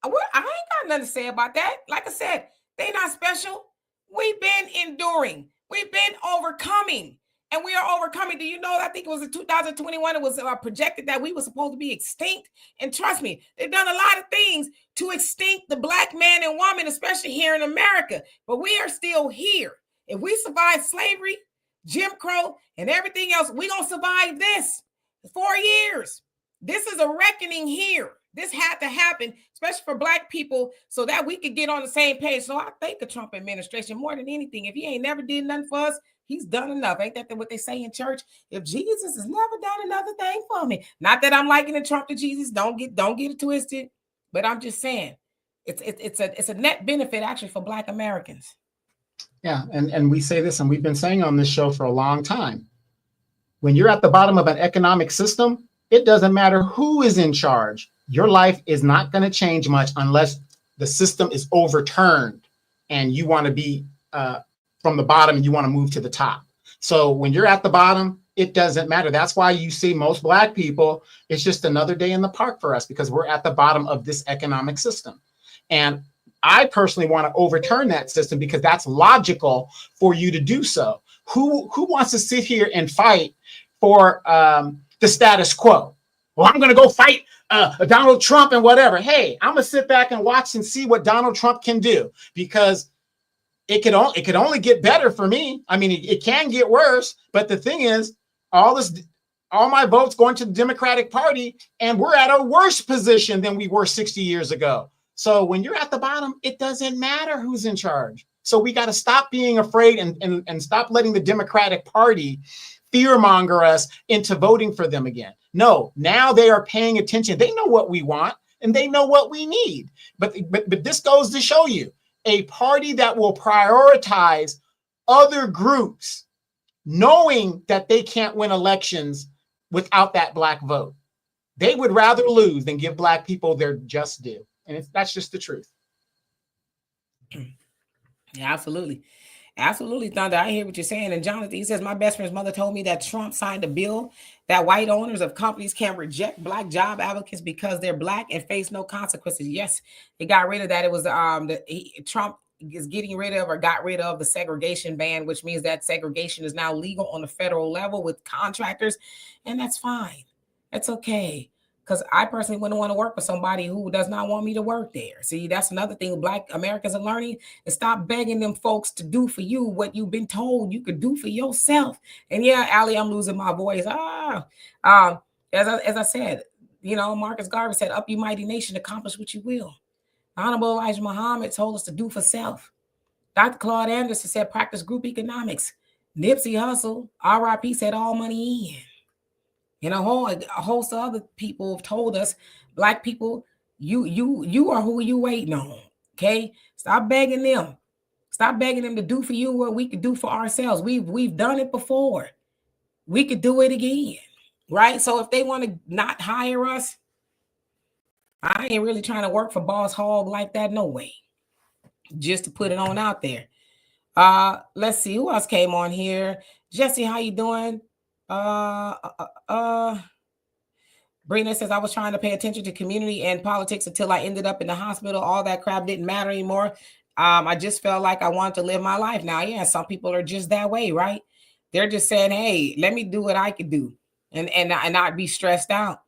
Speaker 1: I ain't got nothing to say about that. Like I said, they not special. We've been enduring. We've been overcoming. And we are overcoming. Do you know, I think it was in 2021, it was projected that we were supposed to be extinct. And trust me, they've done a lot of things to extinct the black man and woman, especially here in America. But we are still here. If we survive slavery, Jim Crow, and everything else, we're going to survive this. 4 years. This is a reckoning here. This had to happen, especially for black people, so that we could get on the same page. So I thank the Trump administration more than anything. If he ain't never did nothing for us, he's done enough. Ain't that what they say in church? If Jesus has never done another thing for me, not that I'm likening Trump to Jesus. Don't get it twisted. But I'm just saying, it's a net benefit actually for Black Americans.
Speaker 2: Yeah, and we say this, and we've been saying on this show for a long time. When you're at the bottom of an economic system, it doesn't matter who is in charge. Your life is not going to change much unless the system is overturned and you want to be from the bottom and you want to move to the top. So when you're at the bottom, it doesn't matter. That's why you see most Black people, it's just another day in the park for us because we're at the bottom of this economic system. And I personally want to overturn that system because that's logical for you to do so. Who wants to sit here and fight for the status quo? Well, I'm going to go fight Donald Trump and whatever. Hey, I'm going to sit back and watch and see what Donald Trump can do because it could only get better for me. I mean, it can get worse. But the thing is, all my votes going to the Democratic Party, and we're at a worse position than we were 60 years ago. So when you're at the bottom, it doesn't matter who's in charge. So we got to stop being afraid and stop letting the Democratic Party fearmonger us into voting for them again. No, now they are paying attention. They know what we want and they know what we need. But this goes to show you a party that will prioritize other groups, knowing that they can't win elections without that Black vote. They would rather lose than give Black people their just due. And that's just the truth.
Speaker 1: Yeah, absolutely. Absolutely, Thunder. I hear what you're saying. And Jonathan, he says, my best friend's mother told me that Trump signed a bill that white owners of companies can reject Black job applicants because they're Black and face no consequences. Yes, they got rid of that. It was Trump is getting rid of or got rid of the segregation ban, which means that segregation is now legal on the federal level with contractors. And that's fine. That's okay. Because I personally wouldn't want to work with somebody who does not want me to work there. See, that's another thing Black Americans are learning, is stop begging them folks to do for you what you've been told you could do for yourself. And yeah, Allie, I'm losing my voice. As I said, Marcus Garvey said, up you mighty nation, accomplish what you will. Honorable Elijah Muhammad told us to do for self. Dr. Claude Anderson said, practice group economics. Nipsey Hussle, RIP, said all money in. And a host of other people have told us, Black people, you are who you waiting on. Okay, stop begging them. Stop begging them to do for you what we could do for ourselves. We've done it before. We could do it again, right? So if they want to not hire us, I ain't really trying to work for Boss Hog like that. No way. Just to put it on out there. Let's see who else came on here. Jesse, how you doing? Brina says, I was trying to pay attention to community and politics until I ended up in the hospital. All that crap didn't matter anymore. I just felt like I wanted to live my life. Now, yeah, some people are just that way, right? They're just saying, hey, let me do what I could do and not be stressed out.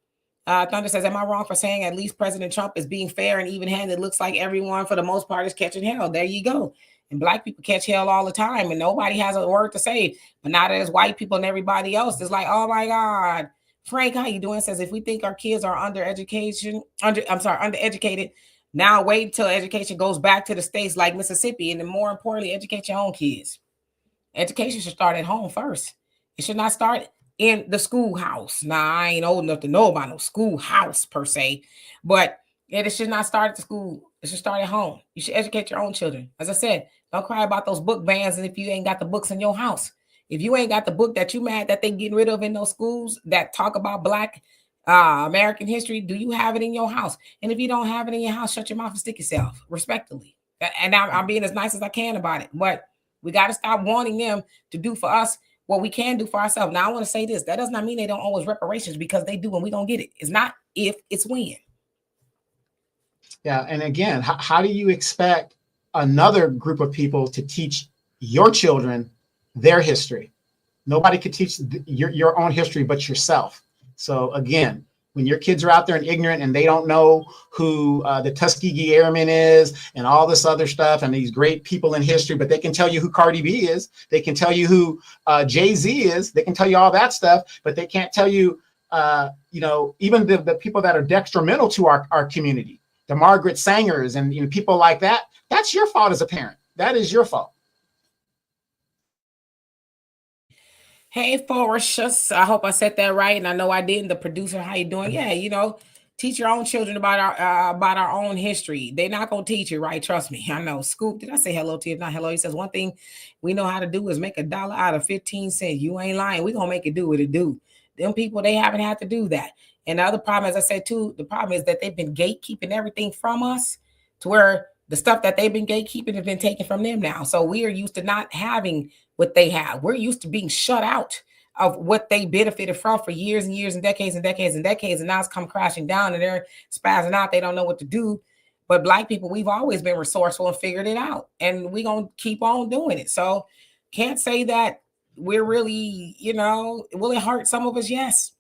Speaker 1: Thunder says, am I wrong for saying at least President Trump is being fair and even-handed? Looks like everyone, for the most part, is catching hell. There you go. And Black people catch hell all the time, and nobody has a word to say. But now there's white people and everybody else. It's like, oh my God. Frank, how you doing? Says, if we think our kids are undereducated, now wait until education goes back to the states like Mississippi, and then more importantly, educate your own kids. Education should start at home first. It should not start in the schoolhouse. Now, I ain't old enough to know about no schoolhouse per se, but it should not start at the school. It should start at home. You should educate your own children. As I said, don't cry about those book bans and if you ain't got the books in your house. If you ain't got the book that you mad that they getting rid of in those schools that talk about Black American history, do you have it in your house? And if you don't have it in your house, shut your mouth and stick yourself, respectfully. And I'm being as nice as I can about it. But we got to stop wanting them to do for us what we can do for ourselves. Now, I want to say this. That does not mean they don't owe us reparations, because they do and we don't get it. It's not if, it's when.
Speaker 2: Yeah. And again, how do you expect another group of people to teach your children their history? Nobody could teach your own history but yourself. So again, when your kids are out there and ignorant and they don't know who the Tuskegee Airmen is and all this other stuff and these great people in history, but they can tell you who Cardi B is, they can tell you who Jay-Z is, they can tell you all that stuff, but they can't tell you, even the people that are detrimental to our community, the Margaret Sangers and people like that. That's your fault as a parent. That is your fault.
Speaker 1: Hey, Forrest, I hope I said that right, and I know I didn't. The producer, how you doing? Yeah, teach your own children about our own history. They're not gonna teach you, right? Trust me. I know. Scoop, did I say hello to you? If not hello, he says one thing we know how to do is make $1 out of 15 cents. You ain't lying. We gonna make it do what it do. Them people, they haven't had to do that. And the other problem, as I said too, the problem is that they've been gatekeeping everything from us to where the stuff that they've been gatekeeping has been taken from them now. So we are used to not having what they have. We're used to being shut out of what they benefited from for years and years and decades and decades and decades. And now it's come crashing down and they're spazzing out. They don't know what to do. But Black people, we've always been resourceful and figured it out. And we're going to keep on doing it. So can't say that we're really, will it hurt some of us? Yes.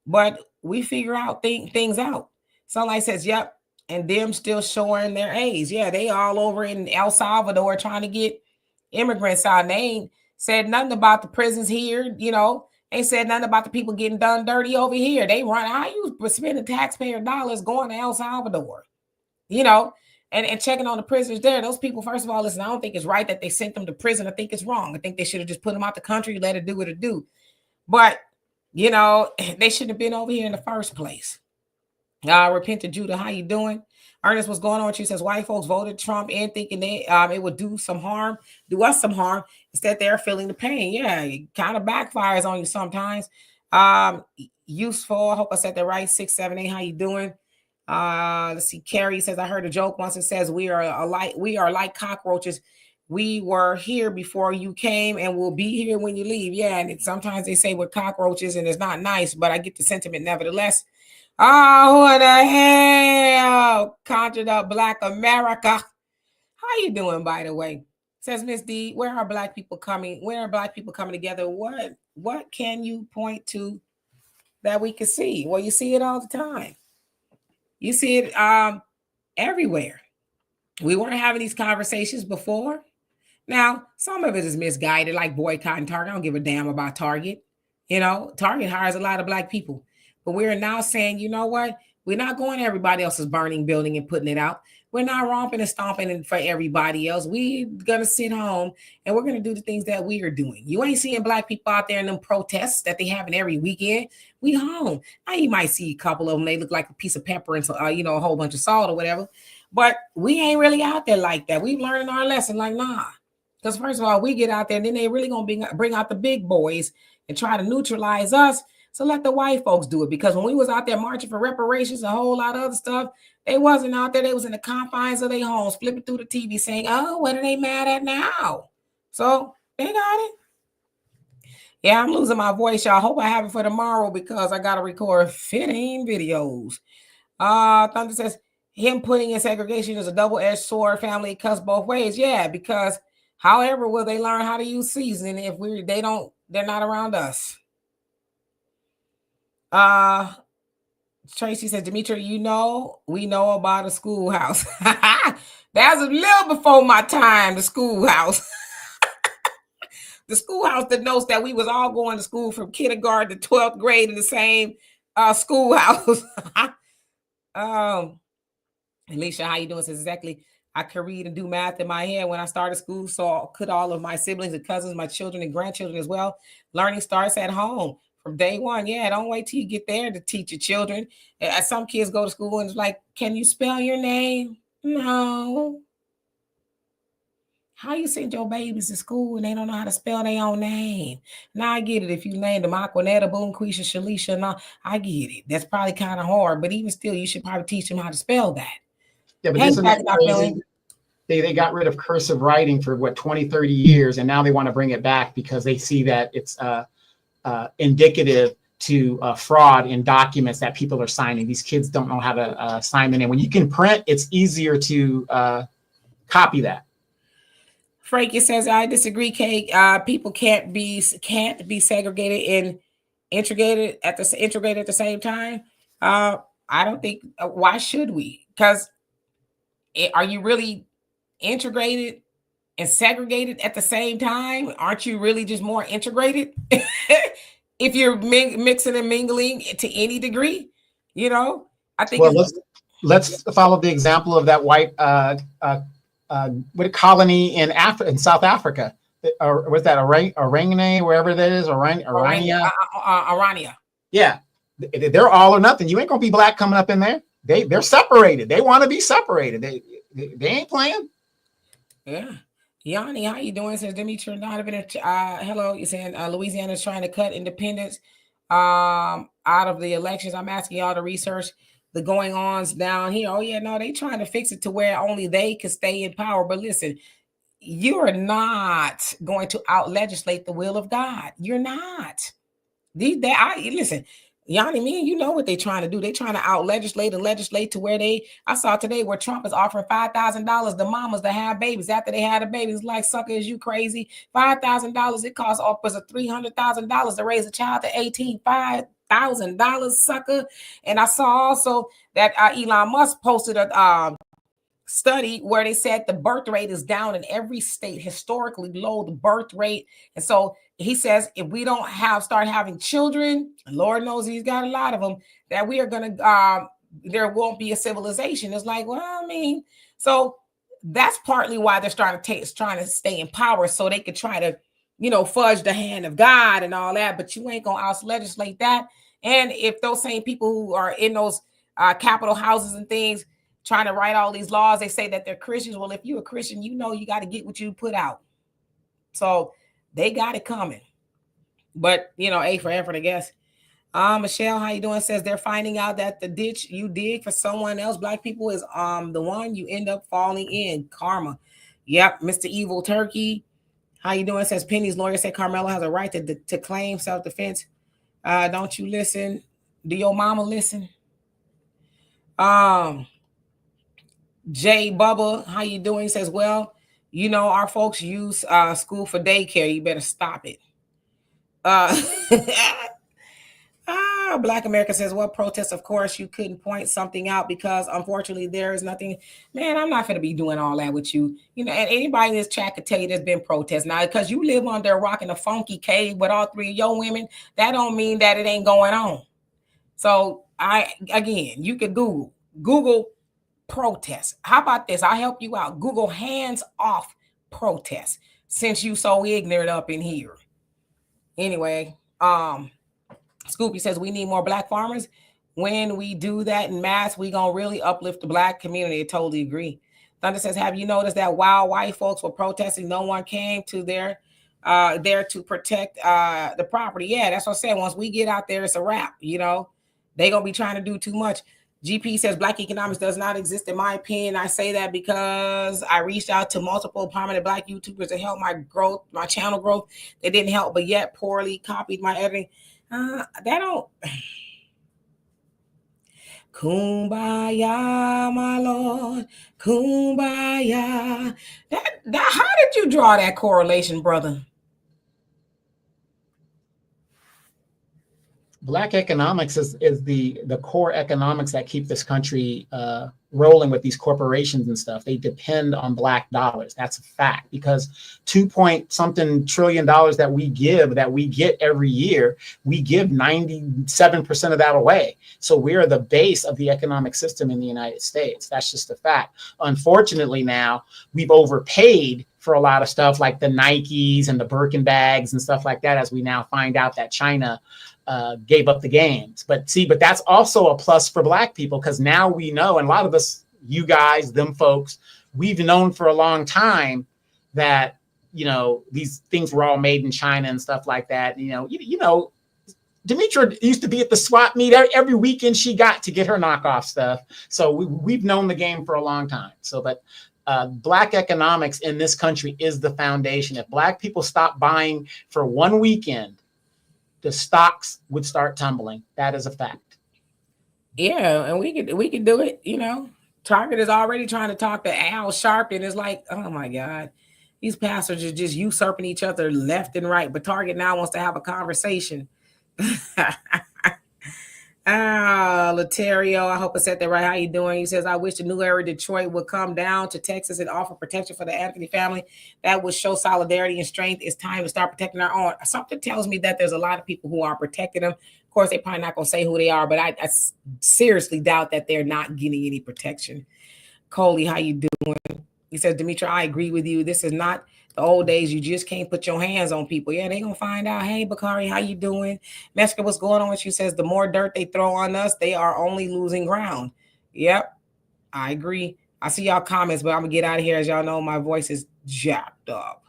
Speaker 1: But we figure out things out. Sunlight says, yep. And them still showing their age. Yeah, they all over in El Salvador trying to get immigrants out. They ain't said nothing about the prisons here, ain't said nothing about the people getting done dirty over here. They run, how you spending taxpayer dollars going to El Salvador, and checking on the prisoners there. Those people, first of all, listen, I don't think it's right that they sent them to prison. I think it's wrong. I think they should have just put them out the country, let it do what it do. But, they shouldn't have been over here in the first place. Repentant Judah, how you doing? Ernest, what's going on? She says white folks voted Trump in thinking they it would do us some harm. Instead, they're feeling the pain. Yeah, it kind of backfires on you sometimes. Useful. I hope I said that right. 678. How you doing? Let's see. Carrie says I heard a joke once. It says we are like cockroaches. We were here before you came and we'll be here when you leave. Yeah, and sometimes they say we're cockroaches and it's not nice, but I get the sentiment nevertheless. Oh, what the hell? Conjured up Black America. How you doing, by the way? Says Miss D, where are Black people coming? Where are Black people coming together? What can you point to that we can see? Well, you see it all the time. You see it everywhere. We weren't having these conversations before. Now, some of it is misguided, like boycotting Target. I don't give a damn about Target. Target hires a lot of Black people. But we're now saying, you know what? We're not going to everybody else's burning building and putting it out. We're not romping and stomping for everybody else. We're going to sit home and we're going to do the things that we are doing. You ain't seeing Black people out there in them protests that they having every weekend. We home. Now you might see a couple of them. They look like a piece of pepper and a whole bunch of salt or whatever. But we ain't really out there like that. We've learned our lesson like, nah. Because first of all, we get out there and then they really going to bring out the big boys and try to neutralize us. So let the white folks do it. Because when we was out there marching for reparations, a whole lot of other stuff, they wasn't out there. They was in the confines of their homes, flipping through the TV saying, oh, what are they mad at now? So they got it. Yeah, I'm losing my voice, y'all. Hope I have it for tomorrow because I got to record 15 videos. Thunder says, him putting in segregation is a double-edged sword. Family cuts both ways. Yeah, because however will they learn how to use seasoning if they're not around us? Tracy said, Demetri, we know about a schoolhouse. That's a little before my time, the schoolhouse. The schoolhouse that knows that we was all going to school from kindergarten to 12th grade in the same schoolhouse. Alicia, how you doing? Says exactly. I could read and do math in my head when I started school, so could all of my siblings and cousins, my children and grandchildren as well. Learning starts at home. From day one. Yeah, don't wait till you get there to teach your children. Some kids go to school and it's like, can you spell your name? No. How you send your babies to school and they don't know how to spell their own name? Now I get it. If you named them Aquanetta, Boone, Quisha, Shalisha, no, I get it. That's probably kind of hard, but even still, you should probably teach them how to spell that.
Speaker 2: Yeah, but isn't that crazy? They got rid of cursive writing for 20, 30 years, and now they want to bring it back because they see that it's indicative to fraud in documents that people are signing. These kids don't know how to sign them in. When you can print, it's easier to copy that.
Speaker 1: Frankie says, I disagree, Kate. People can't be segregated and integrated at the same time. I don't think. Why should we? Because are you really integrated and segregated at the same time? Aren't you really just more integrated? If you're mixing and mingling to any degree, you know, I think.
Speaker 2: Well, let's follow the example of that white what colony in South Africa, or was that Orania, wherever that is, Orania?
Speaker 1: Orania.
Speaker 2: Yeah, they're all or nothing. You ain't gonna be black coming up in there. They're separated. They want to be separated. They ain't playing.
Speaker 1: Yeah. Yanni, how you doing? Says Dimitri Donovan. Hello. You're saying Louisiana's trying to cut independence out of the elections. I'm asking y'all to research the going ons down here. Oh yeah, no, they trying to fix it to where only they can stay in power. But listen, you are not going to out legislate the will of God. You're not. Listen, Yanni, me and you know what they're trying to do. They're trying to out legislate and legislate to where I saw today where Trump is offering $5,000 to mamas to have babies after they had a baby. It's like, sucker, is you crazy? $5,000. It costs upwards of $300,000 to raise a child to 18. $5,000, sucker. And I saw also that Elon Musk posted a study where they said the birth rate is down in every state, historically low, the birth rate. And so he says, if we don't start having children, Lord knows he's got a lot of them, that we are going to, there won't be a civilization. It's like, well, I mean, so that's partly why they're trying to stay in power, so they could try to, fudge the hand of God and all that. But you ain't going to out legislate that. And if those same people who are in those Capitol houses and things trying to write all these laws, they say that they're Christians. Well, if you're a Christian, you got to get what you put out. So they got it coming. But, A for effort, I guess. Michelle, how you doing? Says they're finding out that the ditch you dig for someone else, black people, is the one you end up falling in. Karma. Yep, Mr. Evil Turkey. How you doing? Says Penny's lawyer said Karmelo has a right to claim self-defense. Don't you listen? Do your mama listen? Jay Bubba, how you doing? He says, well, our folks use school for daycare. You better stop it. Black America says, well, protests, of course, you couldn't point something out because, unfortunately, there is nothing. Man, I'm not going to be doing all that with you. And anybody in this chat could tell you there's been protests. Now, because you live under a rock in a funky cave with all three of your women, that don't mean that it ain't going on. So, you could Google protests. How about this? I'll help you out. Google hands off protests, since you so ignorant up in here. Anyway, Scoopy says we need more black farmers. When we do that in mass, we gonna really uplift the black community. I totally agree. Thunder says, have you noticed that while white folks were protesting, no one came to there to protect the property? Yeah, that's what I said. Once we get out there, it's a wrap. They gonna be trying to do too much. GP says black economics does not exist in my opinion. I say that because I reached out to multiple prominent black YouTubers to help my channel growth. They didn't help, but yet poorly copied my editing. That don't. Kumbaya, my Lord. Kumbaya. How did you draw that correlation, brother?
Speaker 2: Black economics is the core economics that keep this country rolling with these corporations and stuff. They depend on black dollars. That's a fact, because 2-point-something trillion that we get every year, we give 97% of that away. So we are the base of the economic system in the United States. That's just a fact. Unfortunately, now we've overpaid for a lot of stuff like the Nikes and the Birkin bags and stuff like that, as we now find out that China gave up the games. But that's also a plus for black people, because now we know, and a lot of us, you guys, them folks, we've known for a long time that, these things were all made in China and stuff like that. Demetra used to be at the swap meet every weekend she got to get her knockoff stuff. So we've known the game for a long time. So, but black economics in this country is the foundation. If black people stop buying for one weekend the stocks would start tumbling. That is a fact.
Speaker 1: Yeah, and we could do it. Target is already trying to talk to Al Sharpton. It's like, oh my God, these pastors are just usurping each other left and right. But Target now wants to have a conversation. Laterio, I hope I said that right. How you doing? He says, I wish the new era Detroit would come down to Texas and offer protection for the Anthony family. That would show solidarity and strength. It's time to start protecting our own. Something tells me that there's a lot of people who are protecting them. Of course, they probably not going to say who they are, but I seriously doubt that they're not getting any protection. Coley, how you doing? He says, Demetra, I agree with you. This is not the old days. You just can't put your hands on people. Yeah, they gonna find out. Hey, Bakari, how you doing? Meska, what's going on with you? Says the more dirt they throw on us, they are only losing ground. Yep, I agree. I see y'all comments, but I'm gonna get out of here. As y'all know, my voice is jacked up.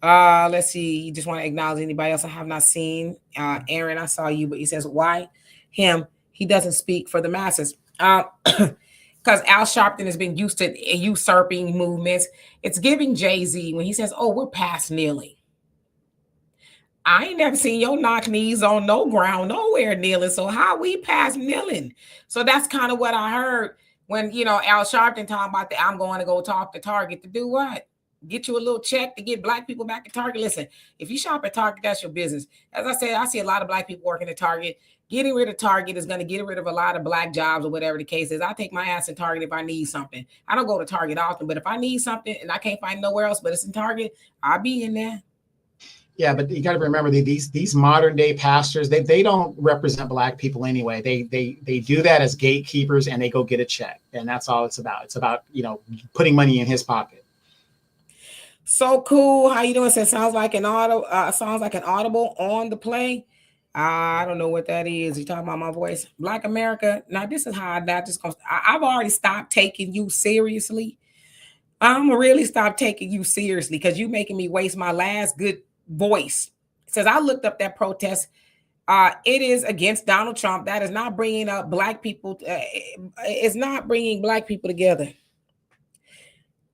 Speaker 1: Let's see. You just want to acknowledge anybody else I have not seen. Aaron, I saw you, but he says, why him? He doesn't speak for the masses. Because Al Sharpton has been used to usurping movements. It's giving Jay-Z when he says, oh, we're past kneeling. I ain't never seen your knock knees on no ground, nowhere kneeling. So how we past kneeling? So that's kind of what I heard when, Al Sharpton talking about I'm going to go talk to Target to do what? Get you a little check to get black people back at Target. Listen, if you shop at Target, that's your business. As I said, I see a lot of black people working at Target. Getting rid of Target is going to get rid of a lot of black jobs or whatever the case is. I take my ass in Target if I need something. I don't go to Target often, but if I need something and I can't find nowhere else, but it's in Target, I'll be in there.
Speaker 2: Yeah, but you got to remember these modern day pastors, they don't represent black people anyway. They do that as gatekeepers and they go get a check, and that's all it's about. It's about putting money in his pocket.
Speaker 1: So cool. How you doing? Says sounds like an audible on the play. I don't know what that is. You talking about my voice? Black America. Now this is how that just comes. I've already stopped taking you seriously. I'm gonna really stop taking you seriously because you making me waste my last good voice. It says I looked up that protest. It is against Donald Trump. That is not bringing up black people. It's not bringing black people together.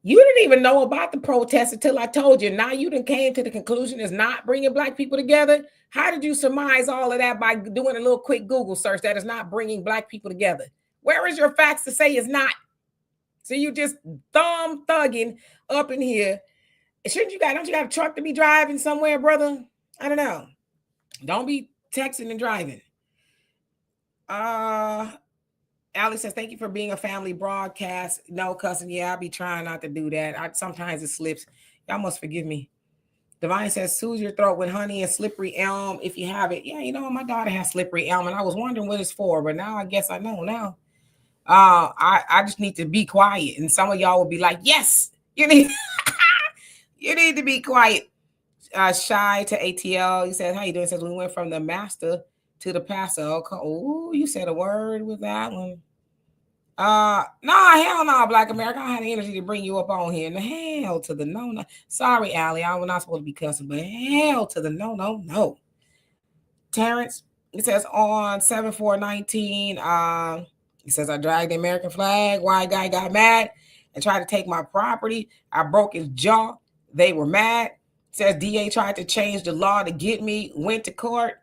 Speaker 1: You didn't even know about the protest until I told you. Now you done came to the conclusion it's not bringing black people together. How did you surmise all of that by doing a little quick Google search that is not bringing black people together? Where is your facts to say it's not? So you just thugging up in here. Don't you got a truck to be driving somewhere, brother? I don't know. Don't be texting and driving. Alex says, thank you for being a family broadcast. No, cousin. Yeah, I'll be trying not to do that. Sometimes it slips. Y'all must forgive me. Divine says, soothe your throat with honey and slippery elm if you have it. Yeah, my daughter has slippery elm, and I was wondering what it's for, but now I guess I know now. I just need to be quiet. And some of y'all will be like, yes, you need to be quiet. Shy to ATL. He says, how you doing? He says, we went from the master to the pastor. Okay. Oh, you said a word with that one. No, hell no, Black America. I had the energy to bring you up on here. And hell to the no. Sorry, Allie. I was not supposed to be cussing, but hell to the no. Terrence, it says on 7/4/19, he says, I dragged the American flag. White guy got mad and tried to take my property. I broke his jaw. They were mad. It says DA tried to change the law to get me. Went to court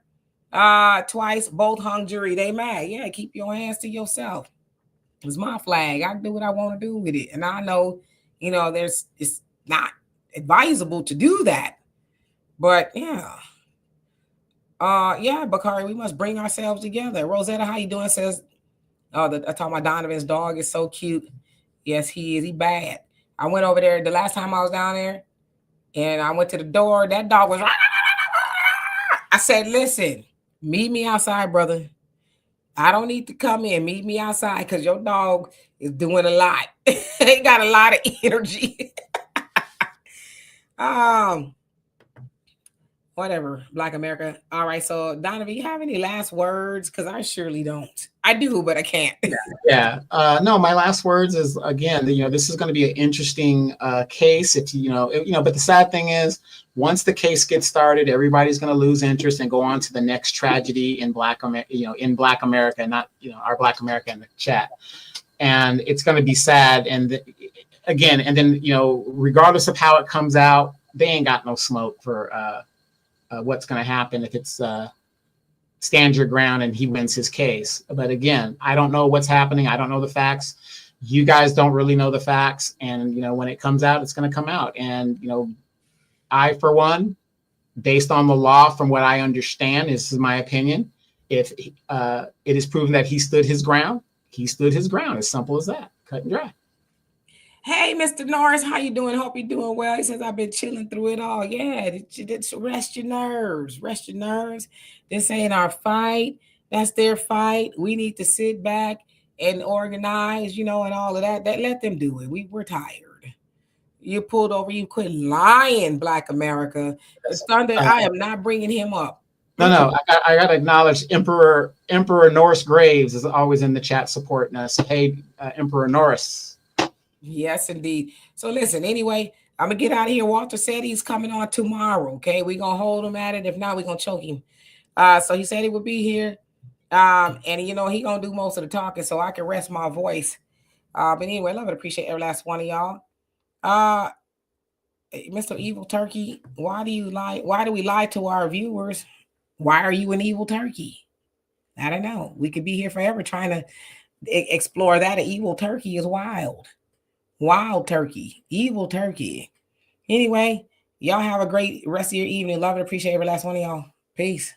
Speaker 1: twice. Both hung jury. They mad. Yeah, keep your hands to yourself. It's my flag. I can do what I want to do with it. And I know, it's not advisable to do that. But yeah. Bakari, we must bring ourselves together. Rosetta, how you doing? Says, I talking about Donovan's dog is so cute. Yes, he is. He bad. I went over there the last time I was down there and I went to the door. That dog was, I said, listen, meet me outside, brother. I don't need to come in. Meet me outside because your dog is doing a lot. He got a lot of energy. Whatever, Black America. All right. So, Donovan, you have any last words? Because I surely don't. I do, but I can't.
Speaker 2: Yeah. No, my last words is, again, this is going to be an interesting case. But the sad thing is, once the case gets started, everybody's going to lose interest and go on to the next tragedy in Black America, not, our Black America in the chat. And it's going to be sad. And then, regardless of how it comes out, they ain't got no smoke for what's going to happen if it's stand your ground and he wins his case. But again, I don't know what's happening. I don't know the facts. You guys don't really know the facts. And, when it comes out, it's going to come out. And, I, for one, based on the law, from what I understand, this is my opinion, if it is proven that he stood his ground, he stood his ground. As simple as that. Cut and dry.
Speaker 1: Hey, Mr. Norris, how you doing? Hope you're doing well. He says, I've been chilling through it all. Yeah, rest your nerves. Rest your nerves. This ain't our fight. That's their fight. We need to sit back and organize, and all of that. Let them do it. We're tired. You pulled over. You quit lying, Black America. Thunder, I am not bringing him up.
Speaker 2: No. I got to acknowledge Emperor Norris Graves is always in the chat supporting us. Hey, Emperor Norris.
Speaker 1: Yes, indeed. So listen, anyway, I'm going to get out of here. Walter said he's coming on tomorrow, okay? We're going to hold him at it. If not, we're going to choke him. So he said he would be here. And, he going to do most of the talking so I can rest my voice. But anyway, I love and appreciate every last one of y'all. Mr. Evil Turkey, why do you lie? Why do we lie to our viewers? Why are you an evil turkey? I don't know. We could be here forever trying to explore that. An evil turkey is wild. Wild turkey, evil turkey. Anyway, y'all have a great rest of your evening. Love and appreciate every last one of y'all. Peace.